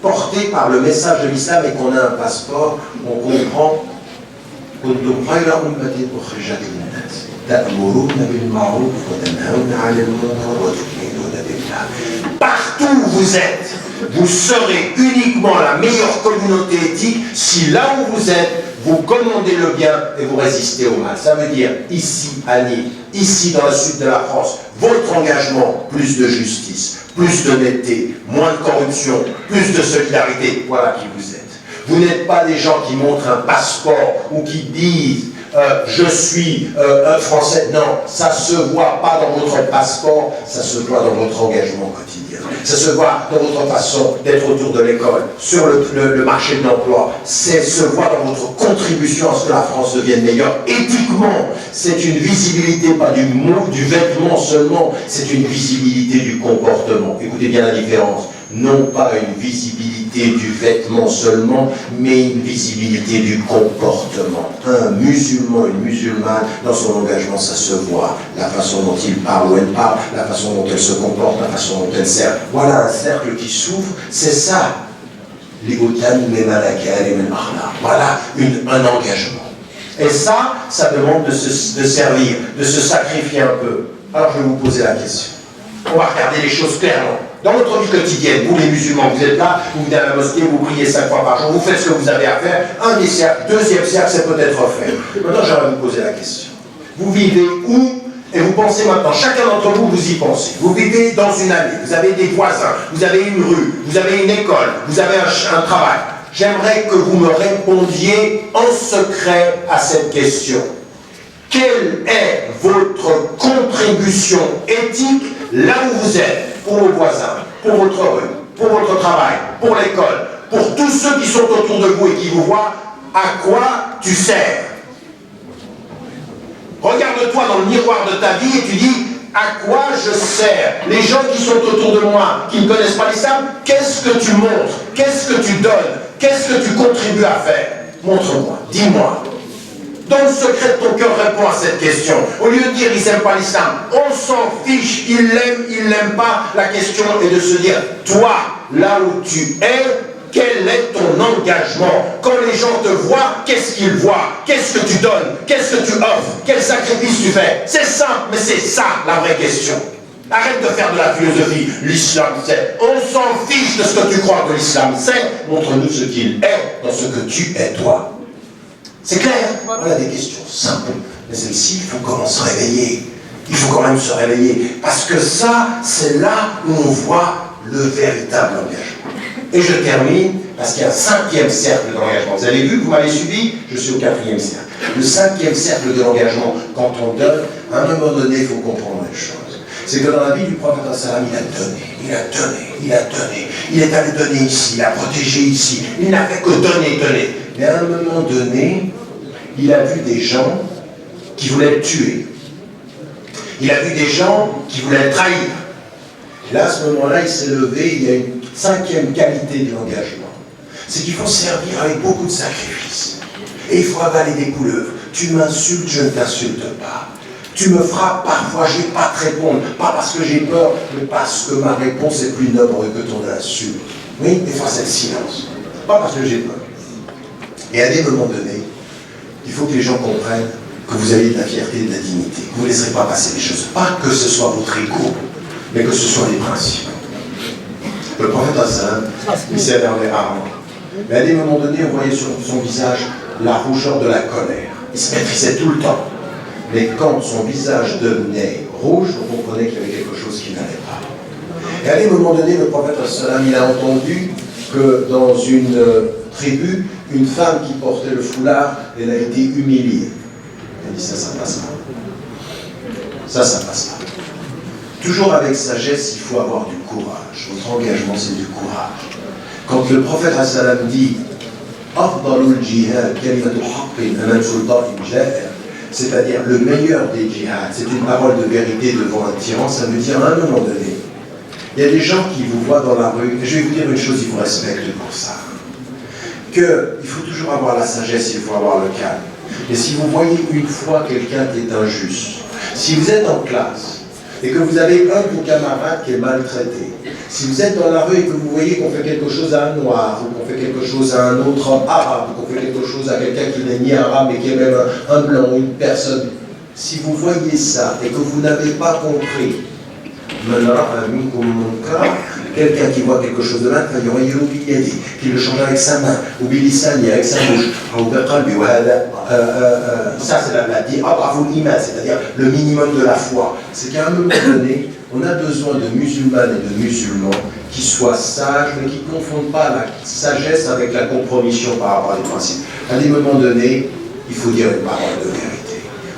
porté par le message de l'islam et qu'on a un passeport, on comprend partout où vous êtes, vous serez uniquement la meilleure communauté éthique si là où vous êtes, vous commandez le bien et vous résistez au mal. Ça veut dire ici à Nîmes, ici dans le sud de la France, votre engagement, plus de justice, plus d'honnêteté, moins de corruption, plus de solidarité, voilà qui vous êtes. Vous n'êtes pas des gens qui montrent un passeport ou qui disent je suis français. Non, ça se voit pas dans votre passeport, ça se voit dans votre engagement quotidien. Ça se voit dans votre façon d'être autour de l'école, sur le marché de l'emploi. Ça se voit dans votre contribution à ce que la France devienne meilleure. Éthiquement, c'est une visibilité, pas du mot, du vêtement seulement, c'est une visibilité du comportement. Écoutez bien la différence. Non pas une visibilité du vêtement seulement, mais une visibilité du comportement. Un musulman, une musulmane, dans son engagement, ça se voit. La façon dont il parle ou elle parle, la façon dont elle se comporte, la façon dont elle sert. Voilà un cercle qui s'ouvre, c'est ça. Voilà un engagement. Et ça demande de servir, de se sacrifier un peu. Alors je vais vous poser la question. On va regarder les choses clairement. Dans votre vie quotidienne, vous les musulmans, vous êtes là, vous venez à la mosquée, vous priez 5 fois par jour, vous faites ce que vous avez à faire. Un des cercles, deuxième cercle, c'est peut-être fait. Maintenant, j'aimerais vous poser la question. Vous vivez où? Et vous pensez maintenant, chacun d'entre vous, vous y pensez. Vous vivez dans une allée, vous avez des voisins, vous avez une rue, vous avez une école, vous avez un travail. J'aimerais que vous me répondiez en secret à cette question. Quelle est votre contribution éthique là où vous êtes, pour vos voisins, pour votre rue, pour votre travail, pour l'école, pour tous ceux qui sont autour de vous et qui vous voient, à quoi tu sers? Regarde-toi dans le miroir de ta vie et tu dis, à quoi je sers? Les gens qui sont autour de moi, qui ne connaissent pas l'islam, qu'est-ce que tu montres? Qu'est-ce que tu donnes? Qu'est-ce que tu contribues à faire? Montre-moi, dis-moi. Dans le secret de ton cœur, réponds à cette question. Au lieu de dire ils n'aiment pas l'islam, on s'en fiche, ils l'aiment pas. La question est de se dire, toi, là où tu es, quel est ton engagement? Quand les gens te voient, qu'est-ce qu'ils voient? Qu'est-ce que tu donnes? Qu'est-ce que tu offres? Quel sacrifice tu fais? C'est simple, mais c'est ça la vraie question. Arrête de faire de la philosophie. L'islam c'est. On s'en fiche de ce que tu crois que l'islam c'est. Montre-nous ce qu'il est dans ce que tu es toi. C'est clair? Voilà des questions simples. Mais celle-ci, il faut comment se réveiller. Il faut quand même se réveiller. Parce que ça, c'est là où on voit le véritable engagement. Et je termine, parce qu'il y a un 5e cercle de l'engagement. Vous avez vu, vous m'avez suivi, je suis au 4e cercle. Le 5e cercle de l'engagement, quand on donne, à un moment donné, il faut comprendre une chose. C'est que dans la vie du prophète, il a donné. Il est allé donner ici, il a protégé ici. Il n'a fait que donner. Mais à un moment donné, il a vu des gens qui voulaient le tuer. Il a vu des gens qui voulaient le trahir. Et là, à ce moment-là, il s'est levé, il y a une 5e qualité de l'engagement. C'est qu'il faut servir avec beaucoup de sacrifices. Et il faut avaler des couleuvres. Tu m'insultes, je ne t'insulte pas. Tu me frappes parfois, je ne vais pas te répondre. Pas parce que j'ai peur, mais parce que ma réponse est plus noble que ton insulte. Oui, des fois c'est le silence. Pas parce que j'ai peur. Et à des moments donnés, il faut que les gens comprennent que vous avez de la fierté et de la dignité. Que vous ne laisserez pas passer les choses. Pas que ce soit votre ego, mais que ce soit les principes. Le prophète Hassan, il s'est énervé rarement. Mais à des moments donnés, on voyait sur son visage la rougeur de la colère. Il se maîtrisait tout le temps. Mais quand son visage devenait rouge, on comprenait qu'il y avait quelque chose qui n'allait pas. Et à des moments donnés, le prophète Hassan, il a entendu que dans une tribu, une femme qui portait le foulard, elle a été humiliée. Il dit ça passe pas. Ça passe pas. Toujours avec sagesse, il faut avoir du courage. Votre engagement, c'est du courage. Quand le prophète Hassan dit Afdalul jihad, kalimatul haqqin amam sultanin ja'ir, c'est-à-dire le meilleur des djihad, c'est une parole de vérité devant un tyran, ça veut dire à un moment donné, il y a des gens qui vous voient dans la rue, et je vais vous dire une chose, ils vous respectent pour ça. Il faut toujours avoir la sagesse, il faut avoir le calme. Et si vous voyez une fois quelqu'un qui est injuste, si vous êtes en classe et que vous avez un de vos camarades qui est maltraité, si vous êtes dans la rue et que vous voyez qu'on fait quelque chose à un noir, ou qu'on fait quelque chose à un autre arabe, ou qu'on fait quelque chose à quelqu'un qui n'est ni arabe mais qui est même un blanc, une personne, si vous voyez ça et que vous n'avez pas compris, quelqu'un qui voit quelque chose de mal, qui le change avec sa main, ou bilisani avec sa bouche, ça c'est c'est-à-dire le minimum de la foi. C'est qu'à un moment donné, on a besoin de musulmanes et de musulmans qui soient sages, mais qui ne confondent pas la sagesse avec la compromission par rapport à des principes. À des moments donnés, il faut dire une parole de vérité.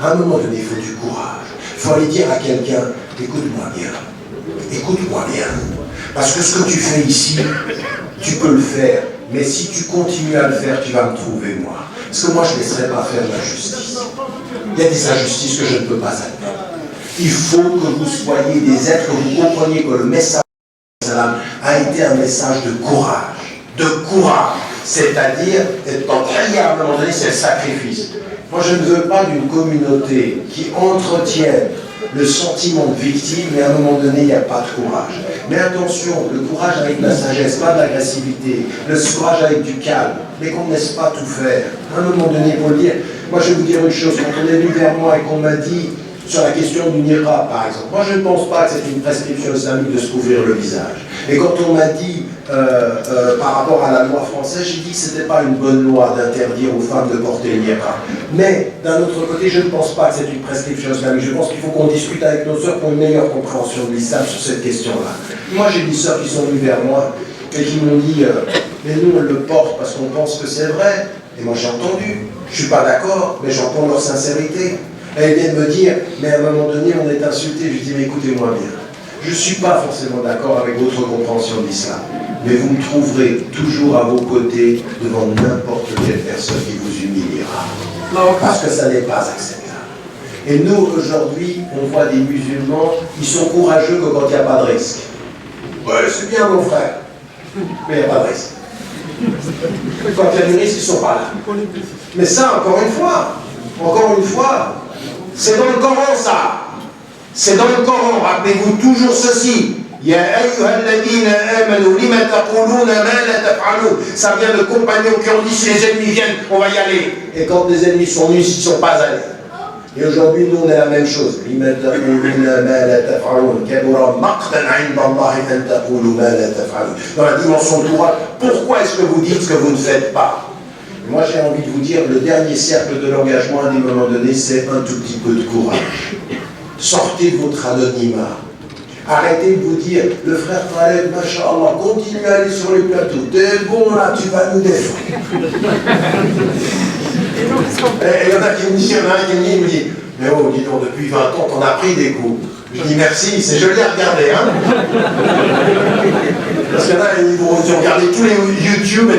À un moment donné, il faut du courage. Il faut aller dire à quelqu'un, écoute-moi bien. Écoute-moi bien. Parce que ce que tu fais ici, tu peux le faire. Mais si tu continues à le faire, tu vas me trouver moi. Parce que moi, je ne laisserai pas faire la justice. Il y a des injustices que je ne peux pas admettre. Il faut que vous soyez des êtres, que vous compreniez que le message a été un message de courage. De courage. C'est-à-dire, à un moment donné, c'est le sacrifice. Moi, je ne veux pas d'une communauté qui entretienne le sentiment de victime, mais à un moment donné, il n'y a pas de courage. Mais attention, le courage avec de la sagesse, pas de l'agressivité, le courage avec du calme, mais qu'on ne laisse pas tout faire. À un moment donné, il faut le dire. Moi, je vais vous dire une chose, quand on est venu vers moi et qu'on m'a dit, sur la question du niqab, par exemple, moi, je ne pense pas que c'est une prescription islamique de se couvrir le visage. Et quand on m'a dit, par rapport à la loi française, j'ai dit que ce n'était pas une bonne loi d'interdire aux femmes de porter le niqab. Mais, d'un autre côté, je ne pense pas que c'est une prescription islamique. Je pense qu'il faut qu'on discute avec nos sœurs pour une meilleure compréhension de l'islam sur cette question-là. Moi, j'ai des sœurs qui sont venues vers moi et qui m'ont dit, mais nous, on le porte parce qu'on pense que c'est vrai. Et moi, j'ai entendu. Je ne suis pas d'accord, mais j'entends leur sincérité. Elle vient de me dire, mais à un moment donné, on est insulté. Je dis, mais écoutez-moi bien. Je ne suis pas forcément d'accord avec votre compréhension de l'islam. Mais vous me trouverez toujours à vos côtés devant n'importe quelle personne qui vous humiliera. Parce que ça n'est pas acceptable. Et nous, aujourd'hui, on voit des musulmans, ils sont courageux que quand il n'y a pas de risque. Ouais, c'est bien, mon frère. Mais il n'y a pas de risque. Quand il y a du risque, ils ne sont pas là. Mais ça, encore une fois, c'est dans le Coran, ça. C'est dans le Coran. Rappelez-vous toujours ceci. Ça vient de compagnons qui ont dit si les ennemis viennent, on va y aller. Et quand les ennemis sont venus, ils ne sont pas allés. Et aujourd'hui, nous, on est la même chose. Dans la dimension de courage, pourquoi est-ce que vous dites ce que vous ne faites pas? Moi, j'ai envie de vous dire, le dernier cercle de l'engagement, à un moment donné, c'est un tout petit peu de courage. Sortez de votre anonymat. Arrêtez de vous dire, le frère Khaled, Masha'Allah, continue à aller sur les plateaux. T'es bon là, tu vas nous défendre. Et il y en a qui me disent, il me dit, mais oh, dis donc, depuis 20 ans, t'en as pris des coups. Je dis merci, c'est joli à regarder, hein. Parce que là, ils vont regarder tous les YouTube,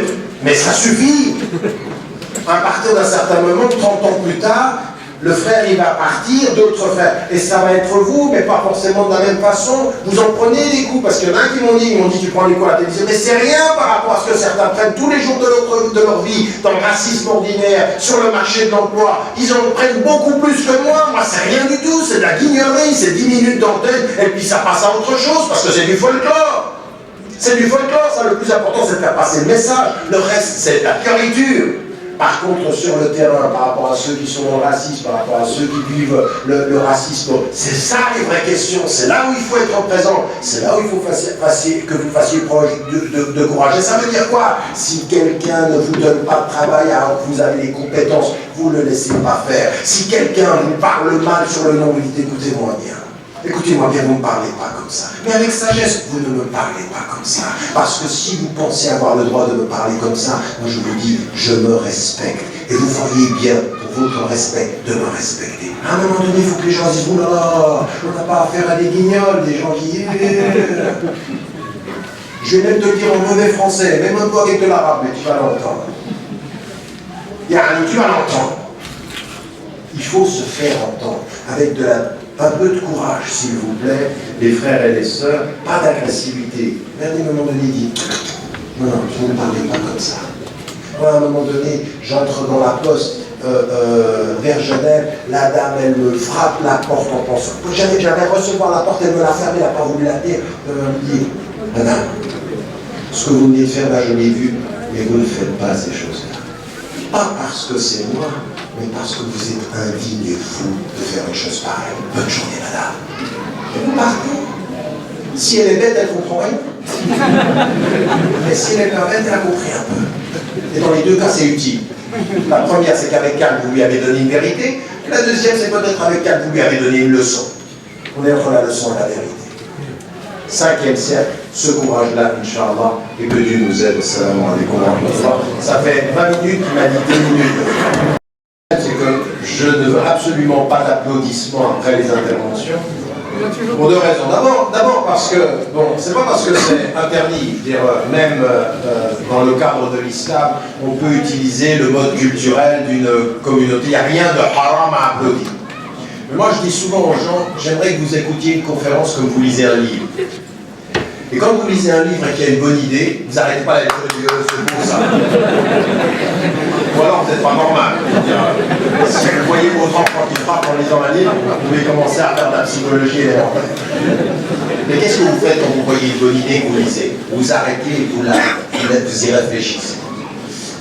mais ça suffit. À partir d'un certain moment, 30 ans plus tard, le frère il va partir, d'autres frères, et ça va être vous, mais pas forcément de la même façon. Vous en prenez des coups, parce qu'il y en a un qui m'ont dit, tu prends les coups à la télévision, mais c'est rien par rapport à ce que certains prennent tous les jours de leur vie, dans le racisme ordinaire, sur le marché de l'emploi. Ils en prennent beaucoup plus que moi c'est rien du tout, c'est de la guignonerie, c'est 10 minutes d'antenne, et puis ça passe à autre chose, parce que c'est du folklore. C'est du folklore, ça le plus important c'est de faire passer le message, le reste c'est de la fioriture. Par contre, sur le terrain, par rapport à ceux qui sont dans le racisme, par rapport à ceux qui vivent le racisme, c'est ça les vraies questions, c'est là où il faut être présent, c'est là où il faut que vous fassiez preuve de courage. Et ça veut dire quoi? Si quelqu'un ne vous donne pas de travail alors que vous avez les compétences, vous ne le laissez pas faire. Si quelqu'un vous parle mal sur le nom, vous dites écoutez-moi bien. Écoutez-moi bien, vous ne me parlez pas comme ça. Mais avec sagesse, vous ne me parlez pas comme ça. Parce que si vous pensez avoir le droit de me parler comme ça, moi je vous dis, je me respecte. Et vous feriez bien, pour votre respect, de me respecter. À un moment donné, il faut que les gens disent, oh là là, on n'a pas affaire à des guignols, des gens qui... Je vais même te le dire en mauvais français, même un peu avec de l'arabe, mais tu vas l'entendre. Yani, tu vas l'entendre. Il faut se faire entendre avec un peu de courage, s'il vous plaît, les frères et les sœurs, pas d'agressivité. Mais à un moment donné, il dit, non, tu ne parlez pas comme ça. Moi, à un moment donné, j'entre dans la poste vers Genève, la dame, elle me frappe la porte en pensant. J'allais recevoir la porte, elle me la ferme, elle n'a pas voulu la tenir. Elle me dit, madame, ce que vous venez de faire là, je l'ai vu, mais vous ne faites pas ces choses-là. Pas parce que c'est moi, mais parce que vous êtes indigne et fou de faire une chose pareille. Bonne journée, madame. Et vous partez. Si elle est bête, elle ne comprend rien. Mais si elle est pas bête, elle a compris un peu. Et dans les deux cas, c'est utile. La première, c'est qu'avec calme, vous lui avez donné une vérité. Et la deuxième, c'est peut-être avec calme, vous lui avez donné une leçon. On est entre la leçon et la vérité. 5e cercle, ce courage-là, Inch'Allah, et que Dieu nous aide. Assalamu alaikum wa rahmatullah. Ça fait 20 minutes qu'il m'a dit 2 minutes. C'est que je ne veux absolument pas d'applaudissements après les interventions. Pour deux raisons. D'abord parce que, bon, c'est pas parce que c'est interdit, dire, même dans le cadre de l'islam, on peut utiliser le mode culturel d'une communauté, il n'y a rien de haram à applaudir. Mais moi je dis souvent aux gens, j'aimerais que vous écoutiez une conférence comme vous lisez un livre. Et quand vous lisez un livre et qu'il y a une bonne idée, vous n'arrêtez pas la lecture et vous dites, c'est bon ça. Ou alors vous n'êtes pas normal. Si vous voyez votre enfant qui frappe en lisant un livre, vous pouvez commencer à faire de la psychologie. Mais qu'est-ce que vous faites quand vous voyez une bonne idée que vous lisez? Vous arrêtez et vous y réfléchissez.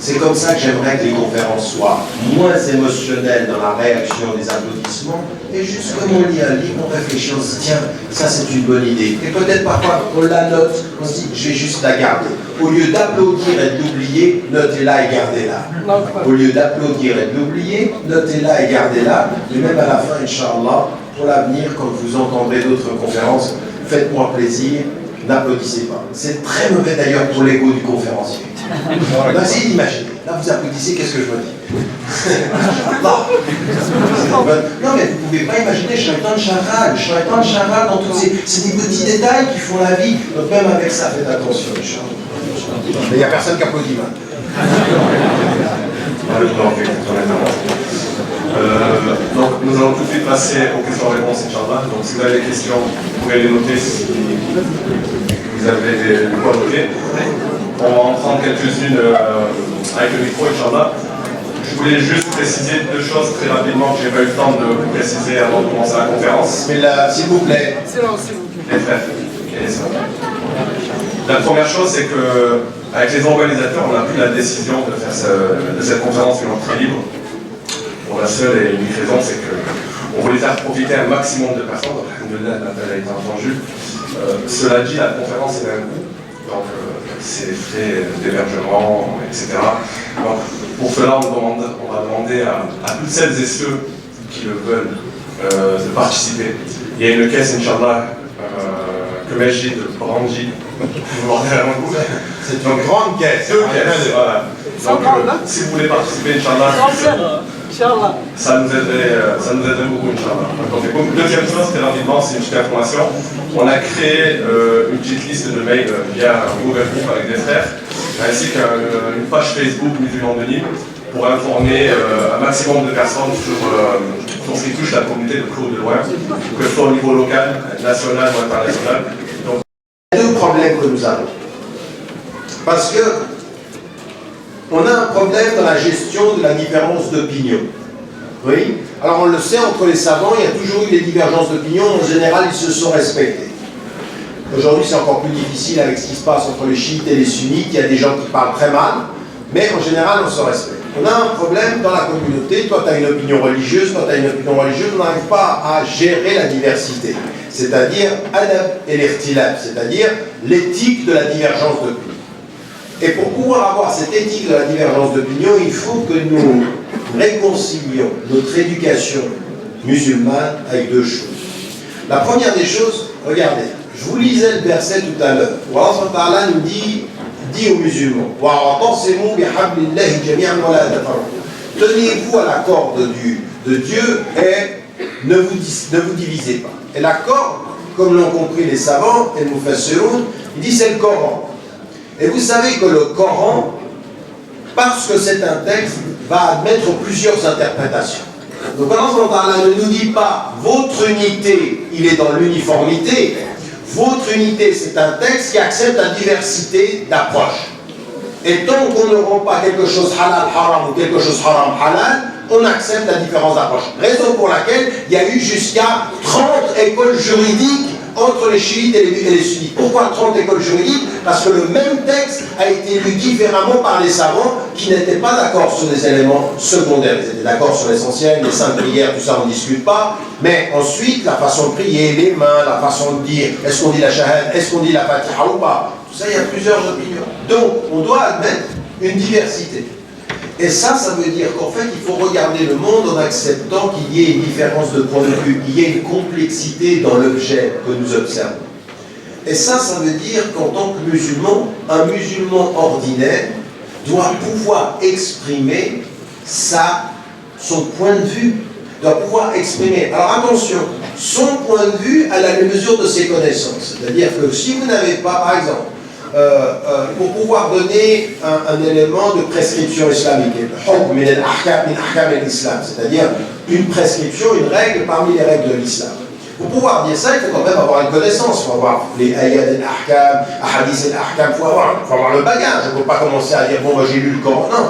C'est comme ça que j'aimerais que les conférences soient moins émotionnelles dans la réaction des applaudissements, et juste comme on lit un livre, on réfléchit, on se dit tiens, ça c'est une bonne idée. Et peut-être parfois on la note, on se dit je vais juste la garder. Au lieu d'applaudir et de l'oublier, notez-la et gardez-la. Au lieu d'applaudir et de l'oublier, notez-la et gardez-la. Et même à la fin, Inch'Allah, pour l'avenir, quand vous entendrez d'autres conférences, faites-moi plaisir, n'applaudissez pas. C'est très mauvais d'ailleurs pour l'ego du conférencier. Alors, essayez d'imaginer. Là, vous applaudissez, qu'est-ce que je me dis? Non, mais vous ne pouvez pas imaginer Shaitan Charal dans tous ces... C'est des petits détails qui font la vie. Donc même avec ça, faites attention, Inch'Allah. Mais il n'y a personne qui applaudit maintenant. Donc nous allons tout de suite passer aux questions-réponses, Inch'Allah. Donc si vous avez des questions, vous pouvez les noter si vous avez de quoi noter. On va en prendre quelques-unes avec le micro, Inch'Allah. Je voulais juste préciser deux choses très rapidement que je n'ai pas eu le temps de vous préciser avant de commencer la conférence. Mais là, s'il vous plaît. C'est là, s'il vous plaît. Les frères. La première chose, c'est que avec les organisateurs, on a pris la décision de faire de cette conférence une entrée libre. Pour la seule et unique raison, c'est qu'on voulait faire profiter un maximum de personnes. Alhamdoulilah, l'appel a été entendu. Cela dit, la conférence est un coût. Donc, c'est les frais d'hébergement, etc. Donc, pour cela, on va demander à toutes celles et ceux qui le veulent de participer. Il y a une caisse, Inch'Allah, que Majid brandit. C'est une grande caisse. Deux caisses, voilà. Donc, si vous voulez participer, Inch'Allah, ça nous aiderait beaucoup, Inch'Allah. Deuxième chose, très rapidement, c'est une petite information. On a créé une petite liste de mails via un Google Group avec des frères, ainsi qu'une page Facebook musulman de Nîmes pour informer un maximum de personnes sur ce qui touche la communauté de Claude de Loin, que ce soit au niveau local, national ou international. Donc, il y a deux problèmes que nous avons. Parce que on a un problème dans la gestion de la différence d'opinion. Oui. Alors on le sait, entre les savants, il y a toujours eu des divergences d'opinion. En général, ils se sont respectés. Aujourd'hui, c'est encore plus difficile avec ce qui se passe entre les chiites et les sunnites. Il y a des gens qui parlent très mal, mais en général, on se respecte. On a un problème dans la communauté. Toi, tu as une opinion religieuse, toi, tu as une opinion religieuse. On n'arrive pas à gérer la diversité. C'est-à-dire adab et l'irtilab, c'est-à-dire l'éthique de la divergence d'opinion. Et pour pouvoir avoir cette éthique de la divergence d'opinion, il faut que nous réconcilions notre éducation musulmane avec deux choses. La première des choses, regardez, je vous lisais le verset tout à l'heure, où Allah nous dit aux musulmans, tenez-vous à la corde de Dieu et ne vous divisez pas. Et la corde, comme l'ont compris les savants, et nous fassirons, il dit c'est le Coran. Et vous savez que le Coran, parce que c'est un texte, va admettre plusieurs interprétations. Donc Allah ne nous dit pas votre unité, il est dans l'uniformité. Votre unité, c'est un texte qui accepte la diversité d'approche. Et tant qu'on ne rend pas quelque chose halal haram ou quelque chose haram halal, on accepte la différence d'approche. Raison pour laquelle il y a eu jusqu'à 30 écoles juridiques entre les chiites et les sunnites. Pourquoi 30 écoles juridiques? Parce que le même texte a été lu différemment par les savants qui n'étaient pas d'accord sur des éléments secondaires. Ils étaient d'accord sur l'essentiel, les saintes prières, tout ça on ne discute pas. Mais ensuite, la façon de prier, les mains, la façon de dire, est-ce qu'on dit la shahad, est-ce qu'on dit la fatiha ou pas? Tout ça, il y a plusieurs opinions. Donc, on doit admettre une diversité. Et ça veut dire qu'en fait, il faut regarder le monde en acceptant qu'il y ait une différence de point de vue, qu'il y ait une complexité dans l'objet que nous observons. Et ça veut dire qu'en tant que musulman, un musulman ordinaire doit pouvoir exprimer sa son point de vue, doit pouvoir exprimer. Alors attention, son point de vue à la mesure de ses connaissances. C'est-à-dire que si vous n'avez pas, par exemple, pour pouvoir donner un élément de prescription islamique, c'est-à-dire une prescription, une règle parmi les règles de l'islam. Pour pouvoir dire ça, il faut quand même avoir une connaissance. Il faut avoir les ayat al-ahkam, ahadith al-ahkam, il faut avoir le bagage. On ne peut pas commencer à dire, bon, moi j'ai lu le Coran. Non.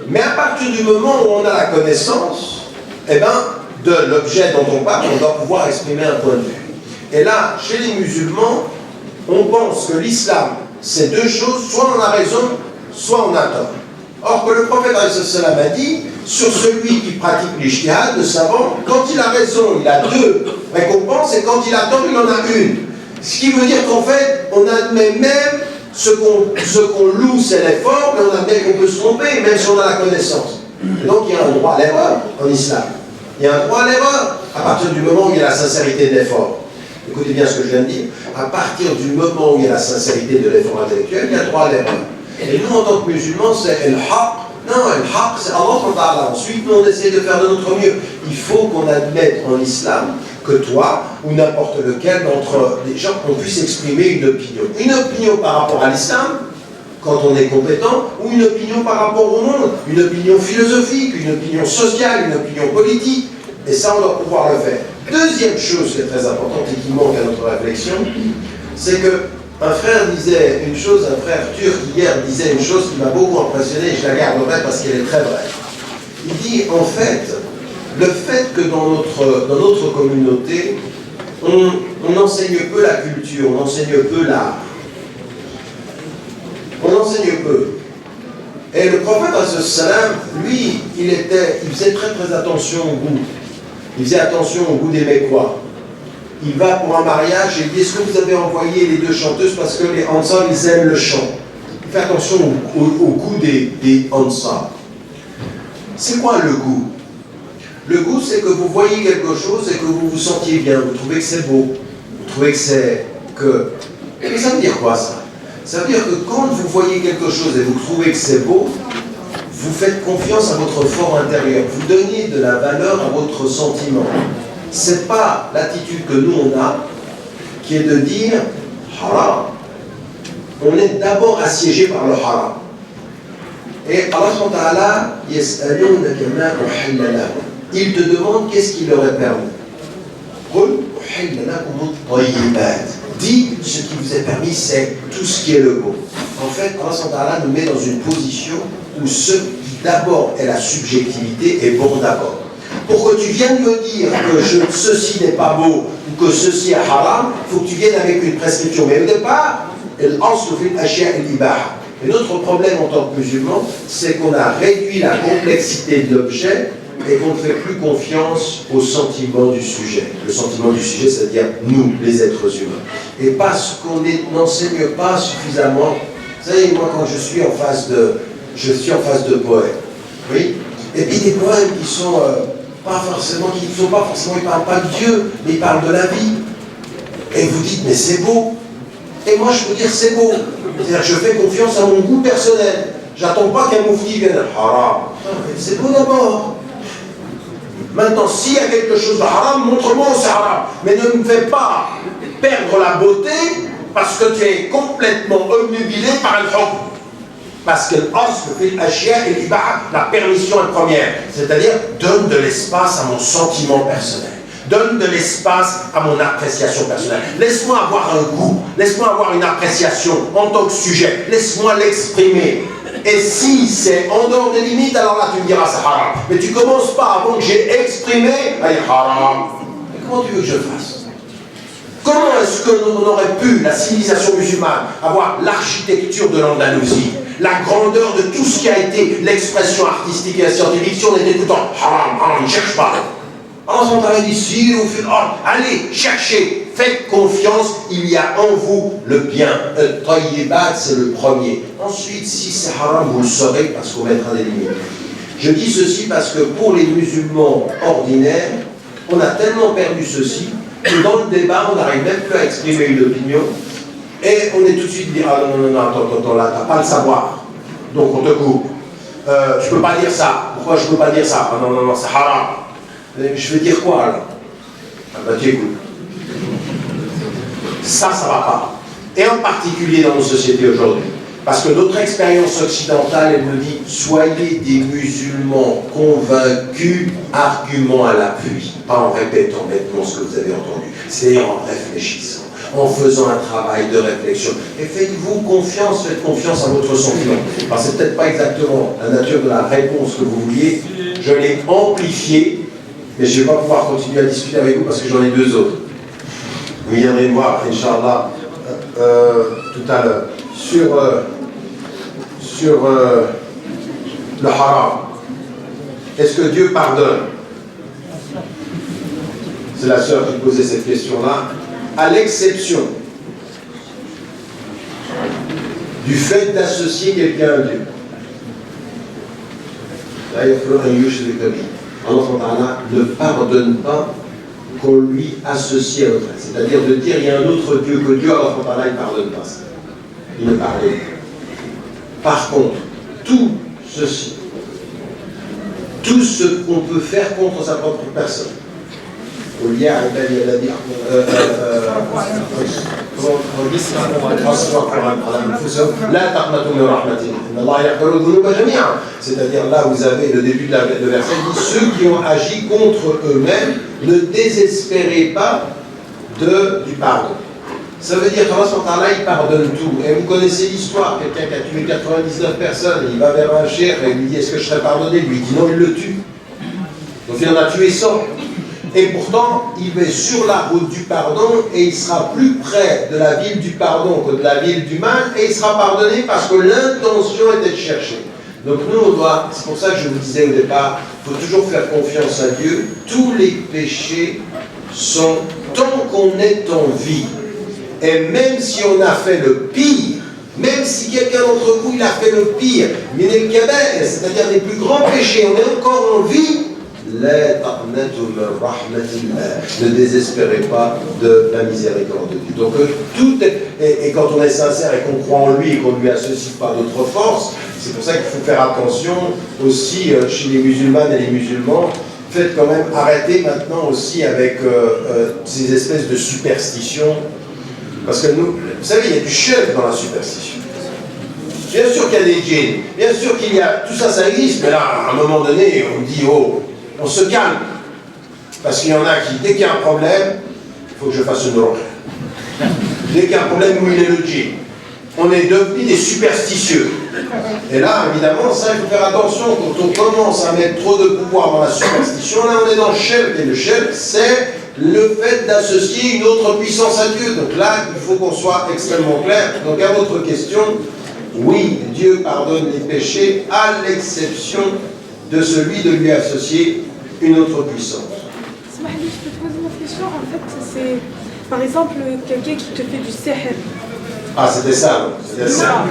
Mais à partir du moment où on a la connaissance, eh ben, de l'objet dont on parle, on doit pouvoir exprimer un point de vue. Et là, chez les musulmans, on pense que l'islam, c'est deux choses, soit on a raison, soit on a tort. Or que le prophète a dit, sur celui qui pratique l'ijtihad, le savant, quand il a raison, il a deux récompenses, et quand il a tort, il en a une. Ce qui veut dire qu'en fait, on admet même ce qu'on loue, c'est l'effort, mais on admet qu'on peut se tromper, même si on a la connaissance. Et donc il y a un droit à l'erreur en islam. Il y a un droit à l'erreur à partir du moment où il y a la sincérité de l'effort. Écoutez bien ce que je viens de dire. À partir du moment où il y a la sincérité de l'effort intellectuel, il y a droit à l'erreur. Et nous, en tant que musulmans, c'est el-haq. Non, el-haq, c'est Allah. Ensuite, nous, on essaie de faire de notre mieux. Il faut qu'on admette en islam que toi, ou n'importe lequel d'entre les gens, on puisse exprimer une opinion. Une opinion par rapport à l'islam, quand on est compétent, ou une opinion par rapport au monde, une opinion philosophique, une opinion sociale, une opinion politique. Et ça, on doit pouvoir le faire. Deuxième chose qui est très importante et qui manque à notre réflexion, c'est qu'un frère disait une chose, un frère turc hier disait une chose qui m'a beaucoup impressionné et je la garderai parce qu'elle est très vraie. Il dit, en fait, le fait que dans notre communauté, on enseigne peu la culture, on enseigne peu l'art. On enseigne peu. Et le prophète, lui, il faisait très très attention au goût. Il faisait attention au goût des Mécois. Il va pour un mariage et il dit, est-ce que vous avez envoyé les deux chanteuses parce que les Ansar, ils aiment le chant. Il fait attention au goût des Ansar. C'est quoi le goût? Le goût, c'est que vous voyez quelque chose et que vous vous sentiez bien, vous trouvez que c'est beau, vous trouvez que c'est... Mais ça veut dire quoi ça? Ça veut dire que quand vous voyez quelque chose et vous trouvez que c'est beau, vous faites confiance à votre fort intérieur, vous donnez de la valeur à votre sentiment. C'est pas l'attitude que nous on a, qui est de dire haram. On est d'abord assiégé par le haram. Et Allah il te demande qu'est-ce qu'il leur est permis. Dis ce qui vous est permis, c'est tout ce qui est le beau. En fait, Allah nous met dans une position où ce qui d'abord est la subjectivité est bon d'abord. Pour que tu viennes me dire que ceci n'est pas beau ou que ceci est haram, il faut que tu viennes avec une prescription. Mais au départ, et notre problème en tant que musulman, c'est qu'on a réduit la complexité de l'objet et qu'on ne fait plus confiance au sentiment du sujet. Le sentiment du sujet, c'est-à-dire nous, les êtres humains. Et parce qu'on n'enseigne pas suffisamment. Vous savez, moi, quand je suis en face de poèmes, oui, et puis des poèmes qui sont ils parlent pas de Dieu, mais ils parlent de la vie. Et vous dites, mais c'est beau. Et moi, je peux dire, c'est beau. C'est-à-dire, je fais confiance à mon goût personnel. J'attends pas qu'un moufti vienne haram. C'est beau d'abord. Maintenant, s'il y a quelque chose de haram, montre-moi où c'est haram. Mais ne me fais pas perdre la beauté parce que tu es complètement obnubilé par le hukm. Parce que la permission est première. C'est-à-dire, donne de l'espace à mon sentiment personnel. Donne de l'espace à mon appréciation personnelle. Laisse-moi avoir un goût. Laisse-moi avoir une appréciation en tant que sujet. Laisse-moi l'exprimer. Et si c'est en dehors des limites, alors là tu me diras c'est haram. Mais tu commences pas avant que j'ai exprimé, aïe haram. Mais comment tu veux que je fasse? Comment est-ce qu'on aurait pu, la civilisation musulmane, avoir l'architecture de l'Andalousie, la grandeur de tout ce qui a été l'expression artistique et scientifique, si on était tout le temps haram, haram, ne cherche pas. Alors on t'avait dit, si, allez, cherchez, faites confiance, il y a en vous le bien. Tayyibat, c'est le premier. Ensuite, si c'est haram, vous le saurez parce qu'on mettra des limites. Je dis ceci parce que pour les musulmans ordinaires, on a tellement perdu ceci que dans le débat, on n'arrive même plus à exprimer une opinion et on est tout de suite dit, ah non, attends, là, t'as pas le savoir, donc on te coupe. je peux pas dire ça. Pourquoi je peux pas dire ça? Ah non, non, non, c'est haram. Je vais dire quoi alors? Ah bah tu écoutes. Ça va pas. Et en particulier dans nos sociétés aujourd'hui. Parce que notre expérience occidentale, elle nous dit, soyez des musulmans convaincus, argument à l'appui, pas en répétant bêtement ce que vous avez entendu, c'est en réfléchissant, en faisant un travail de réflexion. Et faites-vous confiance, faites confiance à votre sentiment. Alors c'est peut-être pas exactement la nature de la réponse que vous vouliez, je l'ai amplifiée, mais je ne vais pas pouvoir continuer à discuter avec vous parce que j'en ai deux autres. Vous viendrez me voir, Inch'Allah, tout à l'heure, sur le haram. Est-ce que Dieu pardonne? C'est la sœur qui posait cette question-là. À l'exception du fait d'associer quelqu'un à Dieu. Allah ne pardonne pas qu'on lui associe à autre. C'est-à-dire de dire il y a un autre Dieu que Dieu, Allah il ne pardonne pas ça. Il ne pardonne pas. Par contre, tout ceci, tout ce qu'on peut faire contre sa propre personne, c'est-à-dire là vous avez le début de verset, dit ceux qui ont agi contre eux-mêmes, ne désespérez pas du pardon. Ça veut dire qu'Allah il pardonne tout. Et vous connaissez l'histoire, quelqu'un qui a tué 99 personnes, il va vers un cheikh et il lui dit est-ce que je serai pardonné? Lui dit non, il le tue. Donc il en a tué 100. Et pourtant, il est sur la route du pardon et il sera plus près de la ville du pardon que de la ville du mal et il sera pardonné parce que l'intention était de chercher. Donc nous, on doit, c'est pour ça que je vous disais au départ, il faut toujours faire confiance à Dieu. Tous les péchés sont, tant qu'on est en vie, et même si on a fait le pire, même si quelqu'un d'entre vous il a fait le pire, c'est-à-dire les plus grands péchés, on est encore en vie, ne désespérez pas de la miséricorde de Dieu. Donc tout est, et quand on est sincère et qu'on croit en lui et qu'on ne lui associe pas d'autres forces, c'est pour ça qu'il faut faire attention aussi chez les musulmanes et les musulmans. Faites quand même arrêter maintenant aussi avec ces espèces de superstitions. Parce que nous, vous savez, il y a du chef dans la superstition. Bien sûr qu'il y a des djinns, bien sûr qu'il y a... Tout ça, ça existe, mais là, à un moment donné, on dit, oh, on se calme. Parce qu'il y en a qui, dès qu'il y a un problème, il faut que je fasse une roue. Dès qu'il y a un problème, où il est le djinn. On est devenus des superstitieux. Et là, évidemment, ça, il faut faire attention. Quand on commence à mettre trop de pouvoir dans la superstition, là, on est dans le shirk. Et le shirk, c'est le fait d'associer une autre puissance à Dieu. Donc là, il faut qu'on soit extrêmement clair. Donc à votre question, oui, Dieu pardonne les péchés à l'exception de celui de lui associer une autre puissance. Smahli, je peux te poser une question. En fait, c'est par exemple quelqu'un qui te fait du sihr. Ah, c'était ça, c'était ça.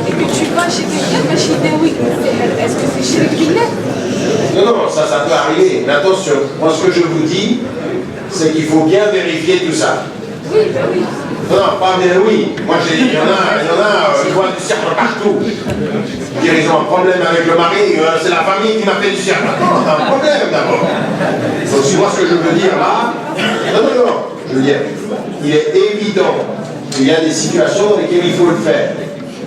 Et que tu vas chez quelqu'un, mais chez des oui, est-ce que c'est chez le billet? Non, non, ça peut arriver. Mais attention, moi ce que je vous dis, c'est qu'il faut bien vérifier tout ça. Oui, ben oui. Non, non, pas bien, oui. Moi j'ai dit, il y en a, je vois du cirque partout. Ils ont un problème avec le mari, c'est la famille qui m'a fait du cirque. Attends, t'as un problème d'abord. Donc tu vois ce que je veux dire là? Non, non, non. Je veux dire, il est évident qu'il y a des situations dans lesquelles il faut le faire.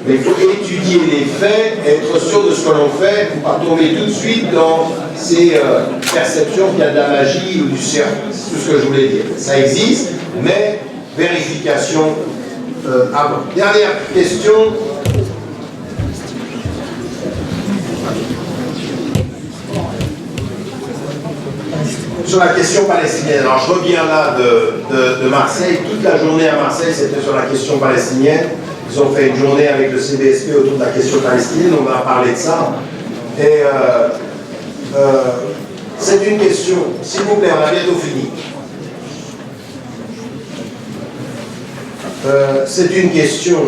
Mais il faut étudier les faits, être sûr de ce que l'on fait, pour pas tomber tout de suite dans ces perceptions qu'il y a de la magie ou du cirque. C'est tout ce que je voulais dire. Ça existe, mais vérification avant. Dernière question. Sur la question palestinienne. Alors je reviens là de Marseille. Toute la journée à Marseille, c'était sur la question palestinienne. Ils ont fait une journée avec le CBSP autour de la question palestinienne. On va parler de ça. Et c'est une question, s'il vous plaît, on a bientôt fini. C'est une question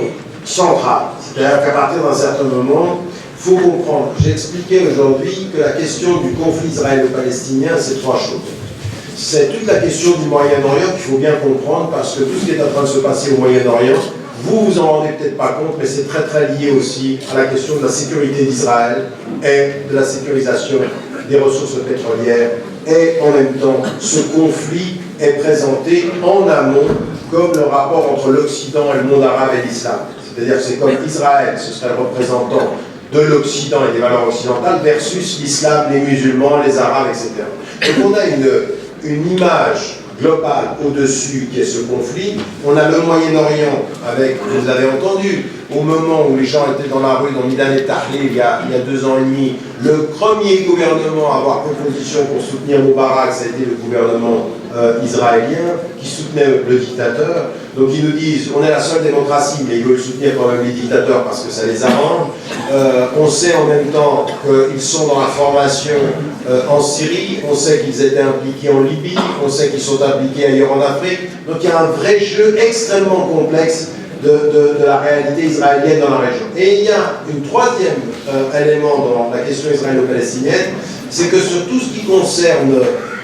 centrale. C'est-à-dire qu'à partir d'un certain moment, il faut comprendre. J'ai expliqué aujourd'hui que la question du conflit israélo-palestinien, c'est trois choses. C'est toute la question du Moyen-Orient qu'il faut bien comprendre, parce que tout ce qui est en train de se passer au Moyen-Orient vous vous en rendez peut-être pas compte, mais c'est très très lié aussi à la question de la sécurité d'Israël et de la sécurisation des ressources pétrolières. Et en même temps, ce conflit est présenté en amont comme le rapport entre l'Occident et le monde arabe et l'islam. C'est-à-dire que c'est comme Israël, ce serait le représentant de l'Occident et des valeurs occidentales versus l'islam, les musulmans, les arabes, etc. Donc on a une image globale au-dessus qui est ce conflit. On a le Moyen-Orient avec, vous avez entendu, au moment où les gens étaient dans la rue, dans Midan et Tahlil, il y a 2 ans et demi, le premier gouvernement à avoir proposition pour soutenir Moubarak, ça a été le gouvernement israélien qui soutenait le dictateur. Donc ils nous disent, on est la seule démocratie, mais ils veulent soutenir quand même les dictateurs parce que ça les arrange. On sait en même temps qu'ils sont dans la formation en Syrie, on sait qu'ils étaient impliqués en Libye, on sait qu'ils sont impliqués ailleurs en Afrique. Donc il y a un vrai jeu extrêmement complexe de la réalité israélienne dans la région. Et il y a un troisième élément dans la question israélo-palestinienne, c'est que sur tout ce qui concerne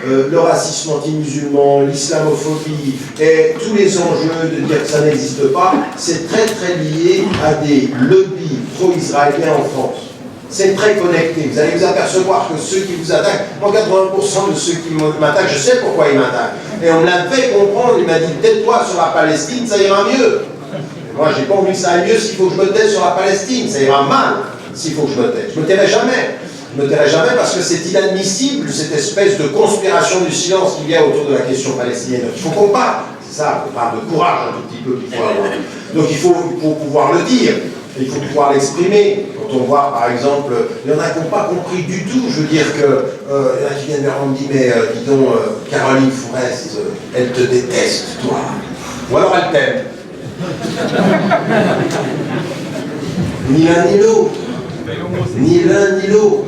le racisme anti-musulman, l'islamophobie et tous les enjeux de dire que ça n'existe pas, c'est très très lié à des lobbies pro-israéliens en France. C'est très connecté. Vous allez vous apercevoir que ceux qui vous attaquent, moi 80% de ceux qui m'attaquent, je sais pourquoi ils m'attaquent. Et on me l'a fait comprendre, il m'a dit tais-toi sur la Palestine, ça ira mieux. Et moi j'ai pas envie que ça aille mieux s'il faut que je me taise sur la Palestine, ça ira mal s'il faut que je me taise. Je me tairai jamais. Je ne me tairai jamais parce que c'est inadmissible cette espèce de conspiration du silence qu'il y a autour de la question palestinienne. Il faut qu'on parle, c'est ça, on parle de courage un tout petit peu qu'il faut avoir. Donc il faut pouvoir le dire, il faut pouvoir l'exprimer. Quand on voit par exemple, il y en a qui n'ont pas compris du tout, je veux dire que, il y en a qui viennent vers moi et me disent, mais dis donc, Caroline Fourest, elle te déteste, toi. Ou alors elle t'aime. Ni l'un ni l'autre. Ni l'un ni l'autre.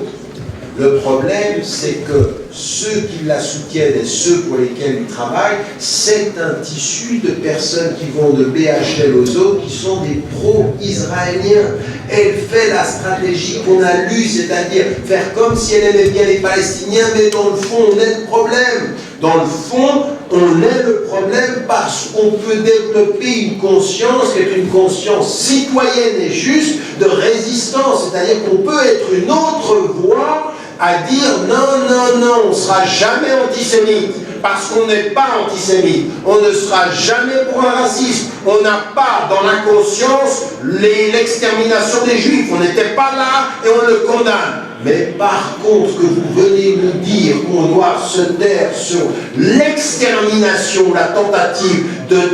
Le problème, c'est que ceux qui la soutiennent et ceux pour lesquels ils travaillent, c'est un tissu de personnes qui vont de BHL aux autres, qui sont des pro-israéliens. Elle fait la stratégie qu'on a lue, c'est-à-dire faire comme si elle aimait bien les Palestiniens, mais dans le fond, on est le problème. Dans le fond, on est le problème parce qu'on peut développer une conscience qui est une conscience citoyenne et juste de résistance, c'est-à-dire qu'on peut être une autre voix à dire non, on ne sera jamais antisémite, parce qu'on n'est pas antisémite, on ne sera jamais pour un racisme, on n'a pas dans la conscience l'extermination des juifs, on n'était pas là et on le condamne. Mais par contre, que vous venez nous dire qu'on doit se taire sur l'extermination, la tentative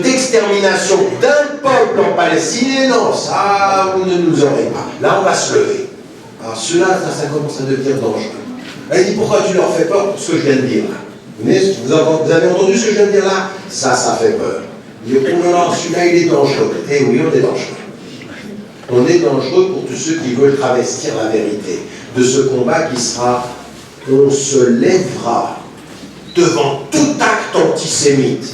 d'extermination d'un peuple en Palestine, non, ça, vous ne nous aurez pas. Là, on va se lever. Alors cela, ça commence à devenir dangereux. Elle dit, pourquoi tu leur fais peur pour ce que je viens de dire là? Vous avez entendu ce que je viens de dire là? Ça fait peur. Il dit, oh là là, celui-là, il est dangereux. Eh oui, on est dangereux. On est dangereux pour tous ceux qui veulent travestir la vérité de ce combat qui sera, on se lèvera devant tout acte antisémite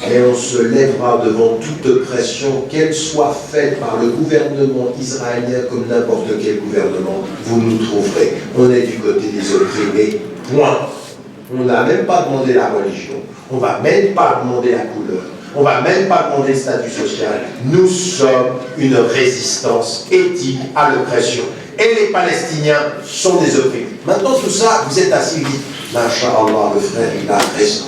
et on se lèvera devant toute pression, qu'elle soit faite par le gouvernement israélien comme n'importe quel gouvernement, vous nous trouverez. On est du côté des opprimés, point. On n'a même pas demandé la religion, on ne va même pas demander la couleur, on ne va même pas demander le statut social. Nous sommes une résistance éthique à l'oppression. Et les Palestiniens sont des opprimés. Maintenant, tout ça, vous êtes assis, vous dites, Masha'Allah, le frère, il a raison.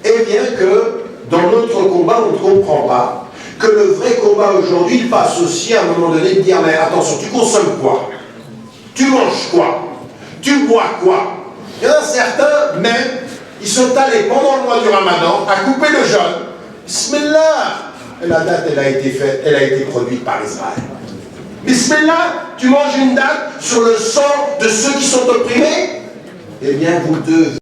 Eh bien que, dans notre combat, on ne comprend pas que le vrai combat aujourd'hui, il passe aussi à un moment donné de dire, mais attention, tu consommes quoi? Tu manges quoi? Tu bois quoi? Il y en a certains, même, ils sont allés pendant le mois du Ramadan à couper le jeûne. Bismillah! Et la date, elle a été faite, elle a été produite par Israël. Bismillah, tu manges une date sur le sang de ceux qui sont opprimés? Eh bien, vous devez